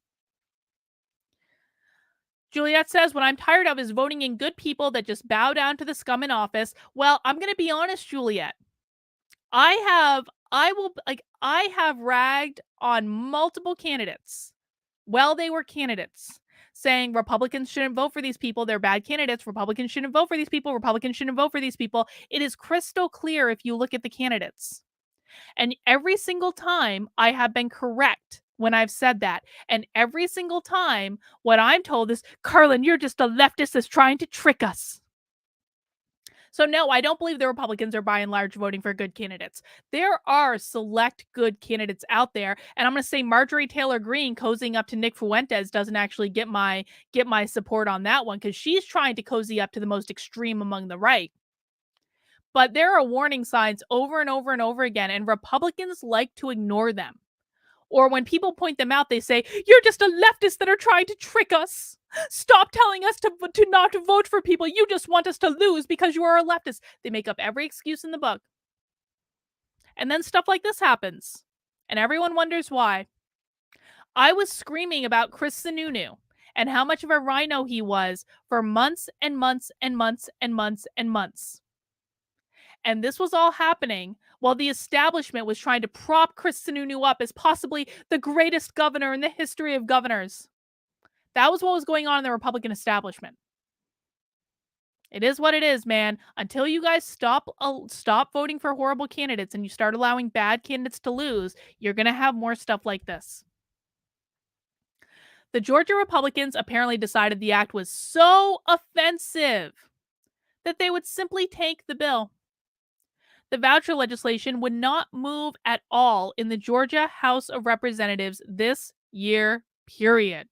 Juliet says, what I'm tired of is voting in good people that just bow down to the scum in office. Well, I'm going to be honest, Juliet. I have ragged on multiple candidates. Well, they were candidates saying Republicans shouldn't vote for these people. They're bad candidates. Republicans shouldn't vote for these people. Republicans shouldn't vote for these people. It is crystal clear if you look at the candidates. And every single time I have been correct when I've said that. And every single time what I'm told is, Carlin, you're just a leftist that's trying to trick us. So no, I don't believe the Republicans are by and large voting for good candidates. There are select good candidates out there. And I'm going to say Marjorie Taylor Greene cozying up to Nick Fuentes doesn't actually get my support on that one, because she's trying to cozy up to the most extreme among the right. But there are warning signs over and over and over again, and Republicans like to ignore them. Or when people point them out, they say, you're just a leftist that are trying to trick us. Stop telling us to not to vote for people. You just want us to lose because you are a leftist. They make up every excuse in the book. And then stuff like this happens. And everyone wonders why. I was screaming about Chris Sununu and how much of a rhino he was for months and months and months and months and months. And this was all happening while the establishment was trying to prop Chris Sununu up as possibly the greatest governor in the history of governors. That was what was going on in the Republican establishment. It is what it is, man. Until you guys stop voting for horrible candidates and you start allowing bad candidates to lose, you're going to have more stuff like this. The Georgia Republicans apparently decided the act was so offensive that they would simply take the bill. The voucher legislation would not move at all in the Georgia House of Representatives this year, period.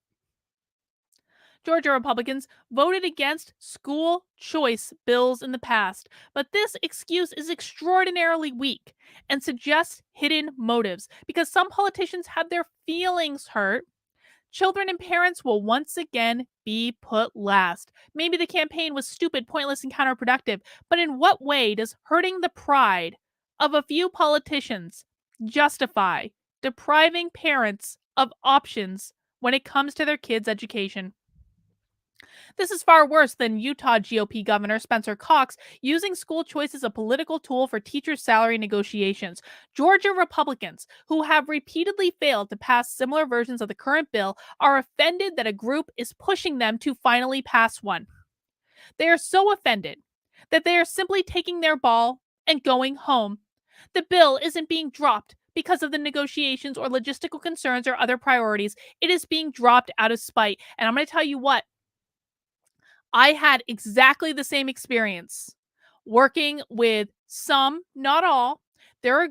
Georgia Republicans voted against school choice bills in the past, but this excuse is extraordinarily weak and suggests hidden motives because some politicians had their feelings hurt. Children and parents will once again be put last. Maybe the campaign was stupid, pointless, and counterproductive, but in what way does hurting the pride of a few politicians justify depriving parents of options when it comes to their kids' education? This is far worse than Utah GOP Governor Spencer Cox using school choice as a political tool for teachers' salary negotiations. Georgia Republicans, who have repeatedly failed to pass similar versions of the current bill, are offended that a group is pushing them to finally pass one. They are so offended that they are simply taking their ball and going home. The bill isn't being dropped because of the negotiations or logistical concerns or other priorities. It is being dropped out of spite. And I'm going to tell you what, I had exactly the same experience working with some, not all. There are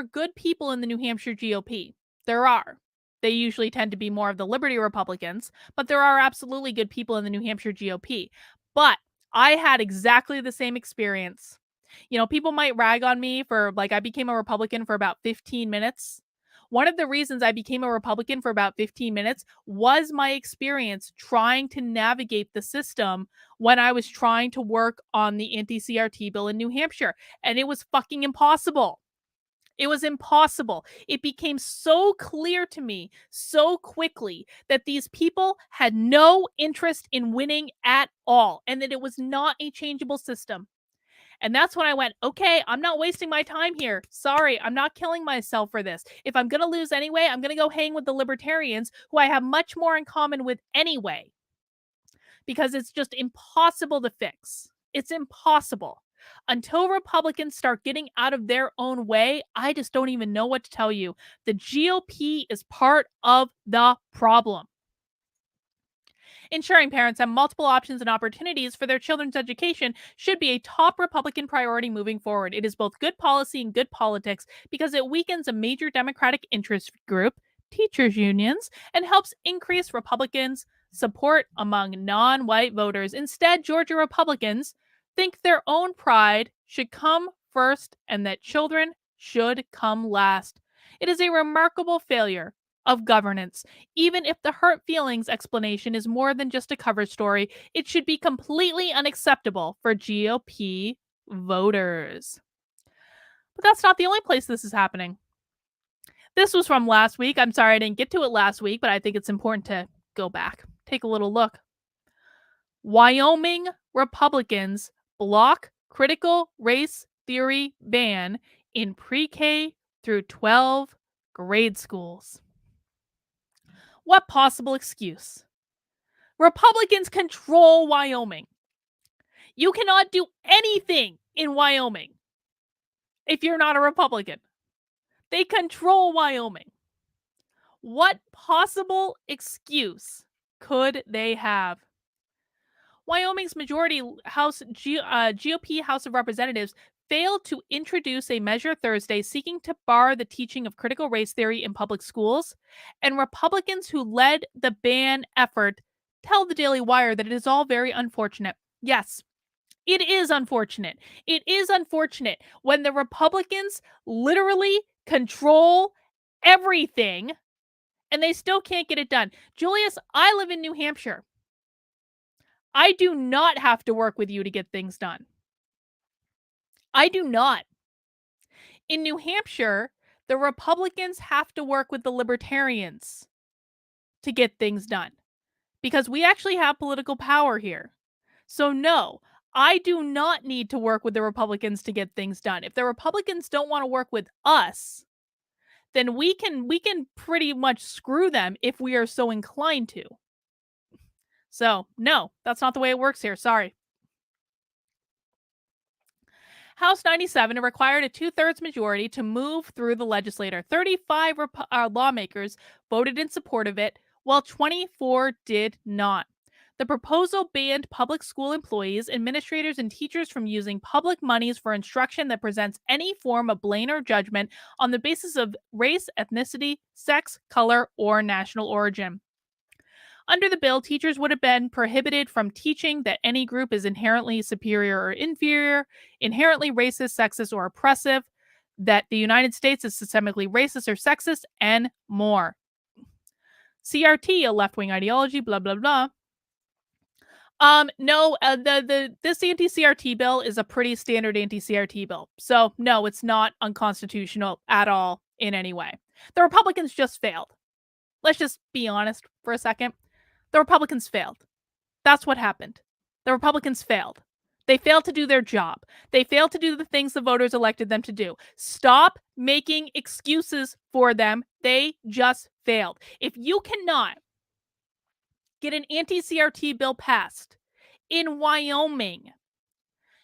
good people in the New Hampshire GOP. There are. They usually tend to be more of the Liberty Republicans, but there are absolutely good people in the New Hampshire GOP. But I had exactly the same experience. You know, people might rag on me for I became a Republican for about 15 minutes. One of the reasons I became a Republican for about 15 minutes was my experience trying to navigate the system when I was trying to work on the anti-CRT bill in New Hampshire. And it was fucking impossible. It was impossible. It became so clear to me so quickly that these people had no interest in winning at all and that it was not a changeable system. And that's when I went, okay, I'm not wasting my time here. Sorry, I'm not killing myself for this. If I'm going to lose anyway, I'm going to go hang with the libertarians who I have much more in common with anyway. Because it's just impossible to fix. It's impossible. Until Republicans start getting out of their own way, I just don't even know what to tell you. The GOP is part of the problem. Ensuring parents have multiple options and opportunities for their children's education should be a top Republican priority moving forward. It is both good policy and good politics because it weakens a major Democratic interest group, teachers' unions, and helps increase Republicans' support among non-white voters. Instead, Georgia Republicans think their own pride should come first and that children should come last. It is a remarkable failure of governance. Even if the hurt feelings explanation is more than just a cover story, it should be completely unacceptable for GOP voters. But that's not the only place this is happening. This was from last week. I'm sorry I didn't get to it last week, but I think it's important to go back, take a little look. Wyoming Republicans block critical race theory ban in pre-K through 12 grade schools. What possible excuse? Republicans control Wyoming. You cannot do anything in Wyoming if you're not a Republican. They control Wyoming. What possible excuse could they have? Wyoming's majority House GOP House of Representatives failed to introduce a measure Thursday seeking to bar the teaching of critical race theory in public schools, and Republicans who led the ban effort tell the Daily Wire that it is all very unfortunate. Yes, it is unfortunate. It is unfortunate when the Republicans literally control everything and they still can't get it done. Julius, I live in New Hampshire. I do not have to work with you to get things done. I do not. In New Hampshire, the Republicans have to work with the Libertarians to get things done because we actually have political power here. So no, I do not need to work with the Republicans to get things done. If the Republicans don't want to work with us, then we can pretty much screw them if we are so inclined to. So no, that's not the way it works here. Sorry. House 97 required a 2/3 majority to move through the legislature. 35 lawmakers voted in support of it, while 24 did not. The proposal banned public school employees, administrators, and teachers from using public monies for instruction that presents any form of blame or judgment on the basis of race, ethnicity, sex, color, or national origin. Under the bill, teachers would have been prohibited from teaching that any group is inherently superior or inferior, inherently racist, sexist, or oppressive, that the United States is systemically racist or sexist, and more. CRT, a left-wing ideology, blah, blah, blah. No, this anti-CRT bill is a pretty standard anti-CRT bill. So, no, it's not unconstitutional at all in any way. The Republicans just failed. Let's just be honest for a second. The Republicans failed. That's what happened. The Republicans failed. They failed to do their job. They failed to do the things the voters elected them to do. Stop making excuses for them. They just failed. If you cannot get an anti-CRT bill passed in Wyoming,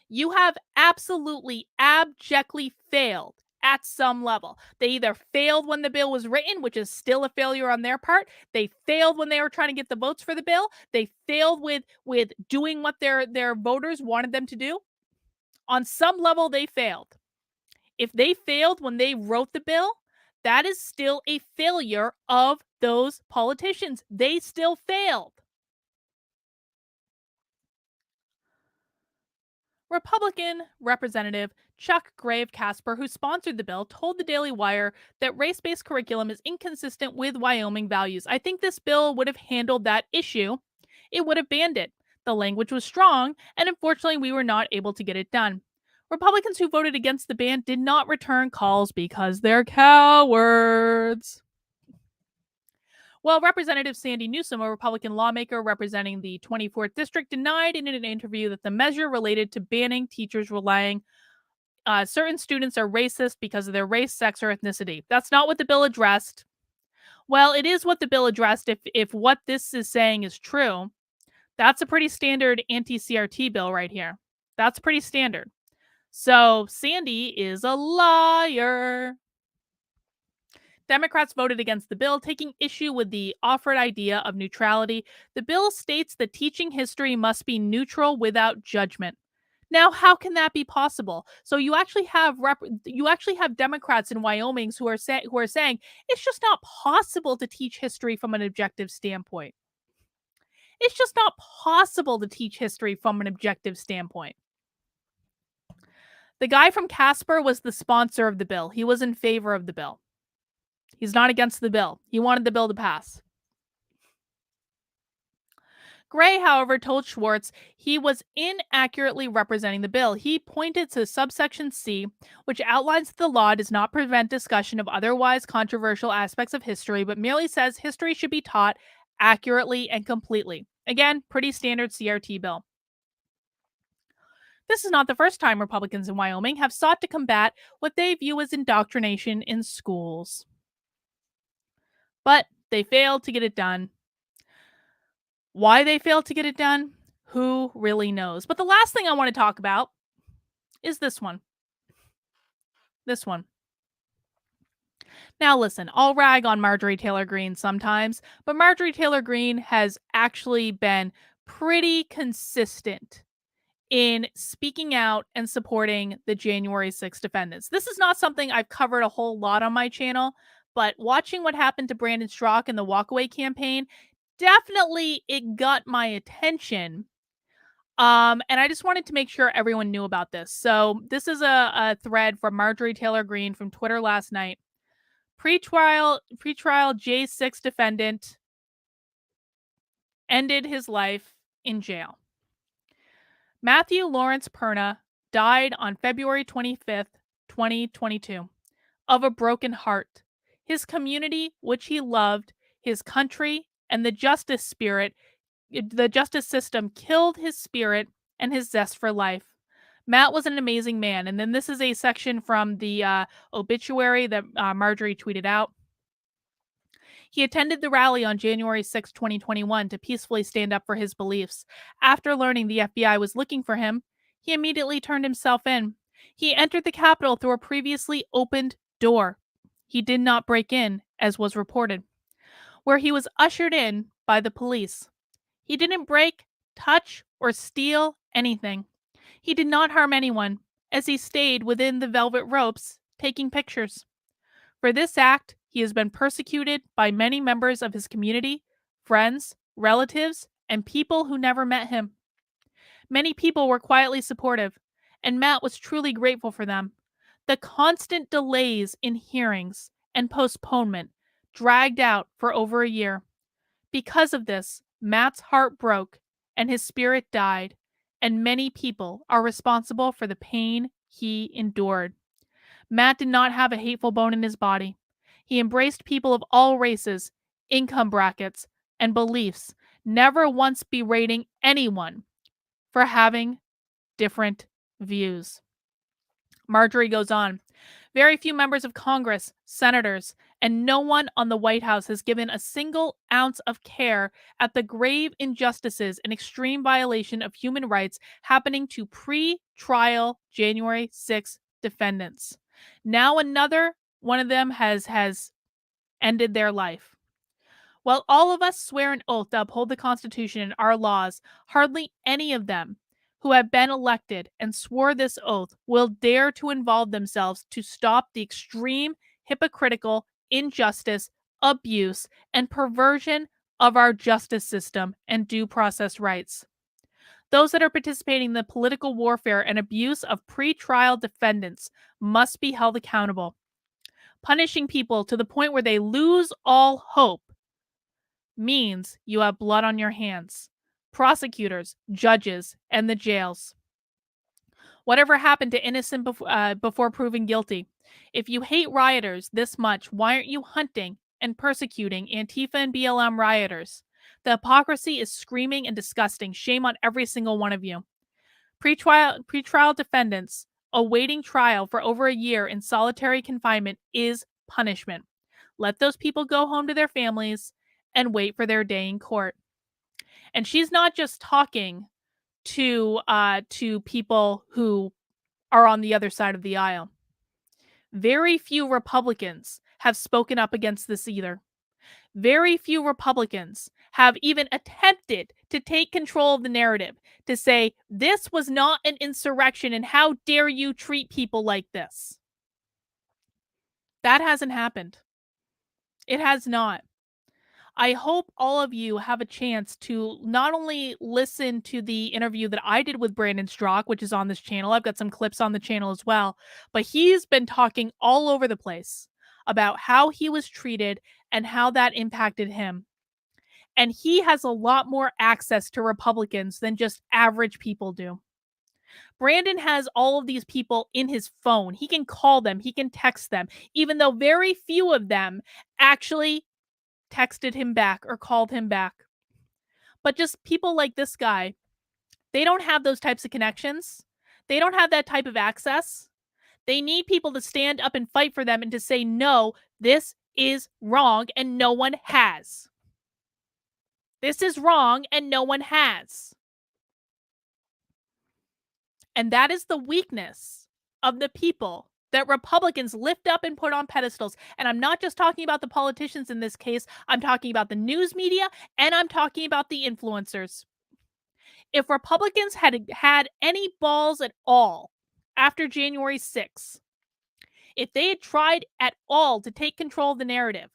you have absolutely, abjectly failed at some level. They either failed when the bill was written, which is still a failure on their part. They failed when they were trying to get the votes for the bill. They failed with doing what their voters wanted them to do. On some level, they failed. If they failed when they wrote the bill, that is still a failure of those politicians. They still failed. Republican Representative Chuck Grave Casper, who sponsored the bill, told the Daily Wire that race-based curriculum is inconsistent with Wyoming values. I think this bill would have handled that issue. It would have banned it. The language was strong, and unfortunately, we were not able to get it done. Republicans who voted against the ban did not return calls because they're cowards. Well, Representative Sandy Newsom, a Republican lawmaker representing the 24th District, denied in an interview that the measure related to banning teachers relying certain students are racist because of their race, sex, or ethnicity. That's not what the bill addressed. Well, it is what the bill addressed if what this is saying is true. That's a pretty standard anti-CRT bill right here. That's pretty standard. So Sandy is a liar. Democrats voted against the bill, taking issue with the offered idea of neutrality. The bill states that teaching history must be neutral without judgment. Now, how can that be possible? So you actually have Democrats in Wyoming who are saying it's just not possible to teach history from an objective standpoint. It's just not possible to teach history from an objective standpoint. The guy from Casper was the sponsor of the bill. He was in favor of the bill. He's not against the bill. He wanted the bill to pass. Gray, however, told Schwartz he was inaccurately representing the bill. He pointed to subsection C, which outlines that the law does not prevent discussion of otherwise controversial aspects of history, but merely says history should be taught accurately and completely. Again, pretty standard CRT bill. This is not the first time Republicans in Wyoming have sought to combat what they view as indoctrination in schools. But they failed to get it done. Why they failed to get it done, who really knows? But the last thing I want to talk about is this one. This one. Now listen, I'll rag on Marjorie Taylor Greene sometimes, but Marjorie Taylor Greene has actually been pretty consistent in speaking out and supporting the January 6th defendants. This is not something I've covered a whole lot on my channel, but watching what happened to Brandon Straka in the walkaway campaign, definitely it got my attention. And I just wanted to make sure everyone knew about this. So this is a thread from Marjorie Taylor Greene from Twitter last night. Pretrial J6 defendant ended his life in jail. Matthew Lawrence Perna died on February 25th, 2022, of a broken heart. His community, which he loved, his country, and the justice system killed his spirit and his zest for life. Matt was an amazing man. And then this is a section from the obituary that Marjorie tweeted out. He attended the rally on January 6, 2021 to peacefully stand up for his beliefs. After learning the FBI was looking for him, he immediately turned himself in. He entered the Capitol through a previously opened door. He did not break in, as was reported, where he was ushered in by the police. He didn't break, touch, or steal anything. He did not harm anyone, as he stayed within the velvet ropes, taking pictures. For this act, he has been persecuted by many members of his community, friends, relatives, and people who never met him. Many people were quietly supportive, and Matt was truly grateful for them. The constant delays in hearings and postponement dragged out for over a year. Because of this, Matt's heart broke and his spirit died, and many people are responsible for the pain he endured. Matt did not have a hateful bone in his body. He embraced people of all races, income brackets, and beliefs, never once berating anyone for having different views. Marjorie goes on. Very few members of Congress, senators, and no one on the White House has given a single ounce of care at the grave injustices and extreme violation of human rights happening to pre-trial January 6th defendants. Now another one of them has ended their life. While all of us swear an oath to uphold the Constitution and our laws, hardly any of them who have been elected and swore this oath will dare to involve themselves to stop the extreme, hypocritical injustice, abuse, and perversion of our justice system and due process rights. Those that are participating in the political warfare and abuse of pretrial defendants must be held accountable. Punishing people to the point where they lose all hope means you have blood on your hands. Prosecutors, judges, and the jails. Whatever happened to innocent before proven guilty? If you hate rioters this much, why aren't you hunting and persecuting Antifa and BLM rioters? The hypocrisy is screaming and disgusting. Shame on every single one of you. Pretrial defendants awaiting trial for over a year in solitary confinement is punishment. Let those people go home to their families and wait for their day in court. And she's not just talking to people who are on the other side of the aisle. Very few Republicans have spoken up against this either. Very few Republicans have even attempted to take control of the narrative to say this was not an insurrection and how dare you treat people like this. That hasn't happened. It has not. I hope all of you have a chance to not only listen to the interview that I did with Brandon Strzok, which is on this channel. I've got some clips on the channel as well, but he's been talking all over the place about how he was treated and how that impacted him. And he has a lot more access to Republicans than just average people do. Brandon has all of these people in his phone. He can call them, he can text them, even though very few of them actually texted him back or called him back. But just people like this guy, they don't have those types of connections. They don't have that type of access. They need people to stand up and fight for them and to say, no, this is wrong and no one has. This is wrong and no one has. And that is the weakness of the people that Republicans lift up and put on pedestals. And I'm not just talking about the politicians in this case. I'm talking about the news media and I'm talking about the influencers. If Republicans had had any balls at all after January 6th, if they had tried at all to take control of the narrative,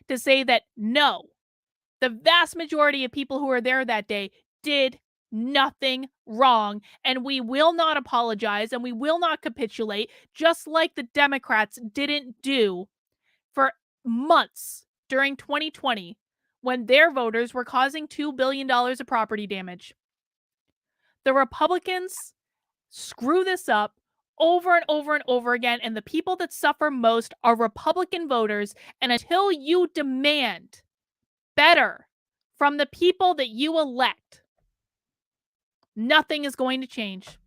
to say that no, the vast majority of people who were there that day did nothing wrong, and we will not apologize and we will not capitulate, just like the Democrats didn't do for months during 2020 when their voters were causing $2 billion of property damage. The Republicans screw this up over and over and over again, and the people that suffer most are Republican voters. And until you demand better from the people that you elect, nothing is going to change.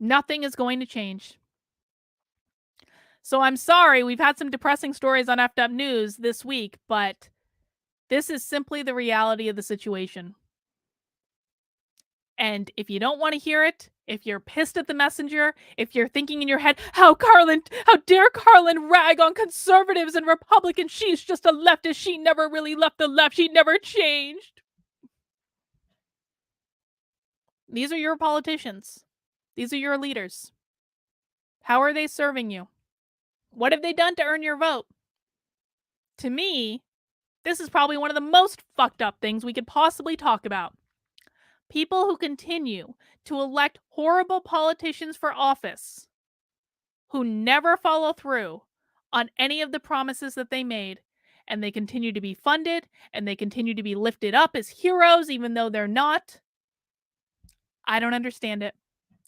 Nothing is going to change. So I'm sorry, we've had some depressing stories on Effed Up News this week, but this is simply the reality of the situation. And if you don't want to hear it, if you're pissed at the messenger, if you're thinking in your head, how dare Carlin rag on conservatives and Republicans? She's just a leftist. She never really left the left. She never changed. These are your politicians. These are your leaders. How are they serving you? What have they done to earn your vote? To me, This is probably one of the most fucked up things we could possibly talk about. People who continue to elect horrible politicians for office who never follow through on any of the promises that they made, and they continue to be funded and they continue to be lifted up as heroes even though they're not. I don't understand it.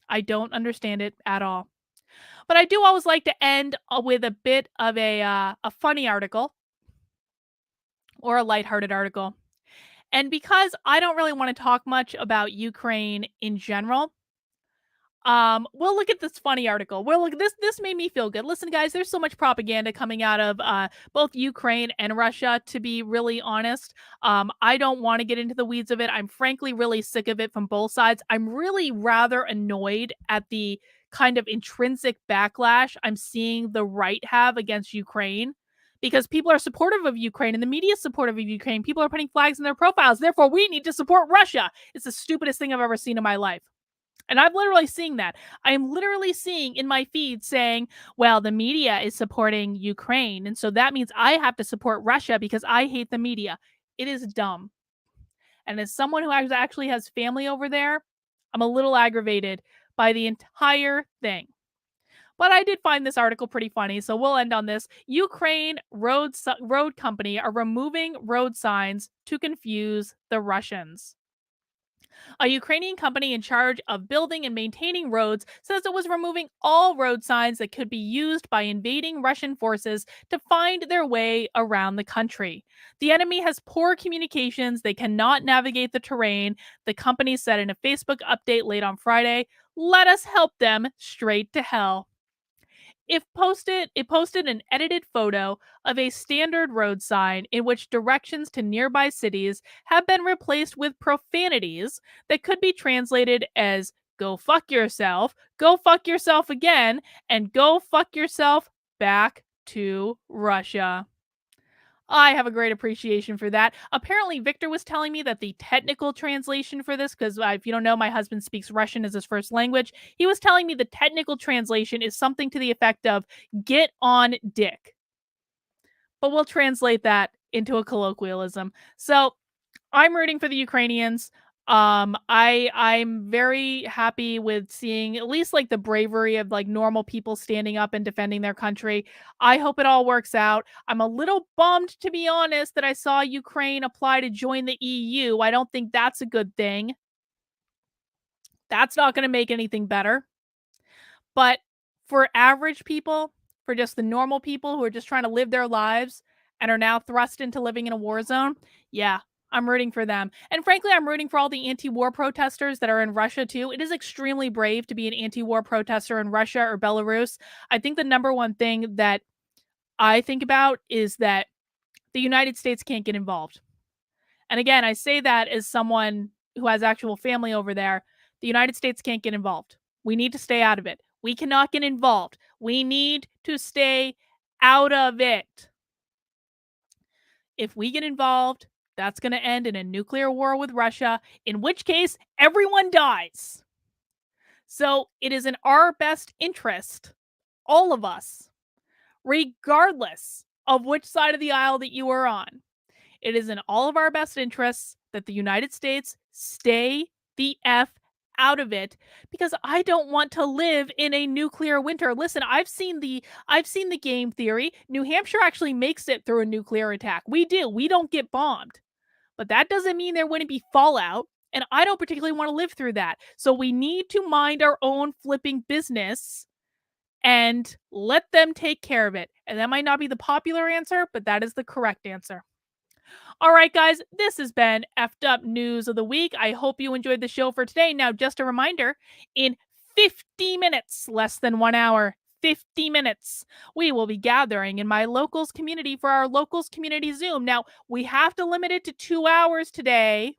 I don't understand it at all. But I do always like to end with a bit of a funny article or a lighthearted article. And because I don't really want to talk much about Ukraine in general, we'll look at this funny article. We'll look this made me feel good. Listen, guys, there's so much propaganda coming out of both Ukraine and Russia, to be really honest. I don't want to get into the weeds of it. I'm frankly really sick of it from both sides. I'm really rather annoyed at the kind of intrinsic backlash I'm seeing the right have against Ukraine. Because people are supportive of Ukraine and the media is supportive of Ukraine. People are putting flags in their profiles. Therefore, we need to support Russia. It's the stupidest thing I've ever seen in my life. And I'm literally seeing that. I am literally seeing in my feed saying, well, the media is supporting Ukraine. And so that means I have to support Russia because I hate the media. It is dumb. And as someone who actually has family over there, I'm a little aggravated by the entire thing. But I did find this article pretty funny, so we'll end on this. Ukraine road company are removing road signs to confuse the Russians. A Ukrainian company in charge of building and maintaining roads says it was removing all road signs that could be used by invading Russian forces to find their way around the country. The enemy has poor communications, they cannot navigate the terrain. The company said in a Facebook update late on Friday, "Let us help them straight to hell." It posted an edited photo of a standard road sign in which directions to nearby cities have been replaced with profanities that could be translated as "go fuck yourself again, and go fuck yourself back to Russia." I have a great appreciation for that. Apparently, Victor was telling me that the technical translation for this, because if you don't know, my husband speaks Russian as his first language. He was telling me the technical translation is something to the effect of "get on dick." But we'll translate that into a colloquialism. So I'm rooting for the Ukrainians. I'm very happy with seeing at least like the bravery of like normal people standing up and defending their country. I hope it all works out. I'm a little bummed, to be honest, that I saw Ukraine apply to join the EU. I don't think that's a good thing. That's not going to make anything better. But for average people, for just the normal people who are just trying to live their lives and are now thrust into living in a war zone, yeah, I'm rooting for them. And frankly, I'm rooting for all the anti-war protesters that are in Russia too. It is extremely brave to be an anti-war protester in Russia or Belarus. I think the number one thing that I think about is that the United States can't get involved. And again, I say that as someone who has actual family over there. The United States can't get involved. We need to stay out of it. We cannot get involved. We need to stay out of it. If we get involved, that's going to end in a nuclear war with Russia, in which case everyone dies. So it is in our best interest, all of us, regardless of which side of the aisle that you are on. It is in all of our best interests that the United States stay the F out of it, because I don't want to live in a nuclear winter. Listen, I've seen the game theory. New Hampshire actually makes it through a nuclear attack. We do. We don't get bombed. But that doesn't mean there wouldn't be fallout, and I don't particularly want to live through that. So we need to mind our own flipping business and let them take care of it. And that might not be the popular answer, but that is the correct answer. All right, guys, this has been Effed Up News of the Week. I hope you enjoyed the show for today. Now, just a reminder, in 50 minutes, less than 1 hour, 50 minutes, we will be gathering in my locals community for our locals community Zoom. Now, we have to limit it to 2 hours today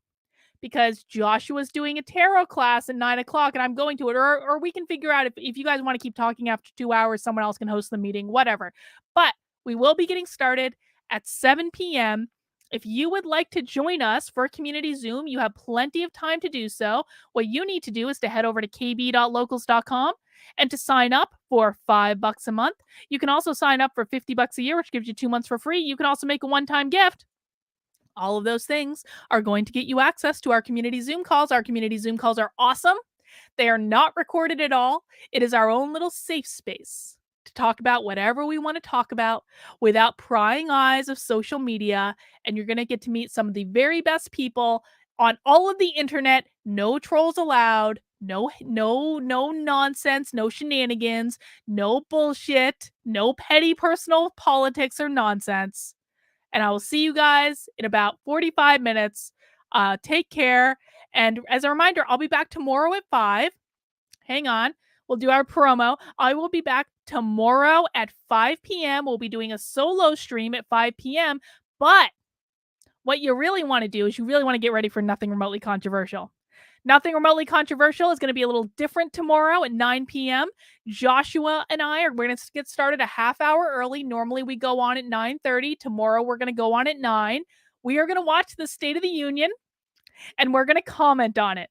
because Joshua's doing a tarot class at 9 o'clock and I'm going to it. Or we can figure out if you guys want to keep talking after 2 hours, someone else can host the meeting, whatever. But we will be getting started at 7 p.m. If you would like to join us for Community Zoom, you have plenty of time to do so. What you need to do is to head over to kb.locals.com and to sign up for $5 a month. You can also sign up for $50 a year, which gives you 2 months for free. You can also make a one-time gift All of those things are going to get you access to our community Zoom calls. Our community Zoom calls are awesome. They are not recorded at all. It is our own little safe space to talk about whatever we want to talk about without prying eyes of social media. And you're going to get to meet some of the very best people on all of the internet. No trolls allowed. No nonsense, no shenanigans, no bullshit, no petty personal politics or nonsense. And I will see you guys in about 45 minutes. Take care. And as a reminder, I'll be back tomorrow at 5. Hang on. We'll do our promo. I will be back tomorrow at 5 p.m. We'll be doing a solo stream at 5 p.m. But what you really want to do is you really want to get ready for Nothing Remotely Controversial. Nothing Remotely Controversial is going to be a little different tomorrow at 9 p.m. Joshua and I are going to get started a half hour early. Normally we go on at 9:30. Tomorrow we're going to go on at 9. We are going to watch the State of the Union and we're going to comment on it.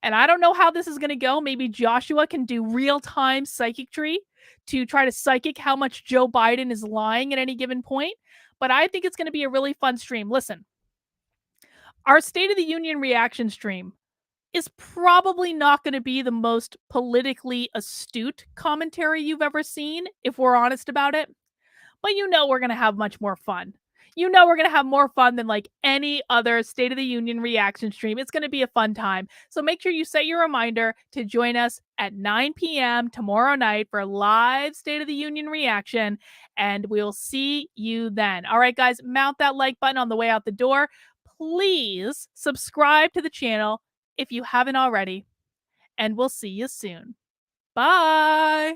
And I don't know how this is going to go. Maybe Joshua can do real-time psychicry to try to psychic how much Joe Biden is lying at any given point. But I think it's going to be a really fun stream. Listen, our State of the Union reaction stream is probably not going to be the most politically astute commentary you've ever seen, if we're honest about it. But we're going to have much more fun. We're going to have more fun than like any other State of the Union reaction stream. It's going to be a fun time. So make sure you set your reminder to join us at 9 p.m. tomorrow night for live State of the Union reaction. And we'll see you then. All right, guys, mount that like button on the way out the door. Please subscribe to the channel if you haven't already. And we'll see you soon. Bye.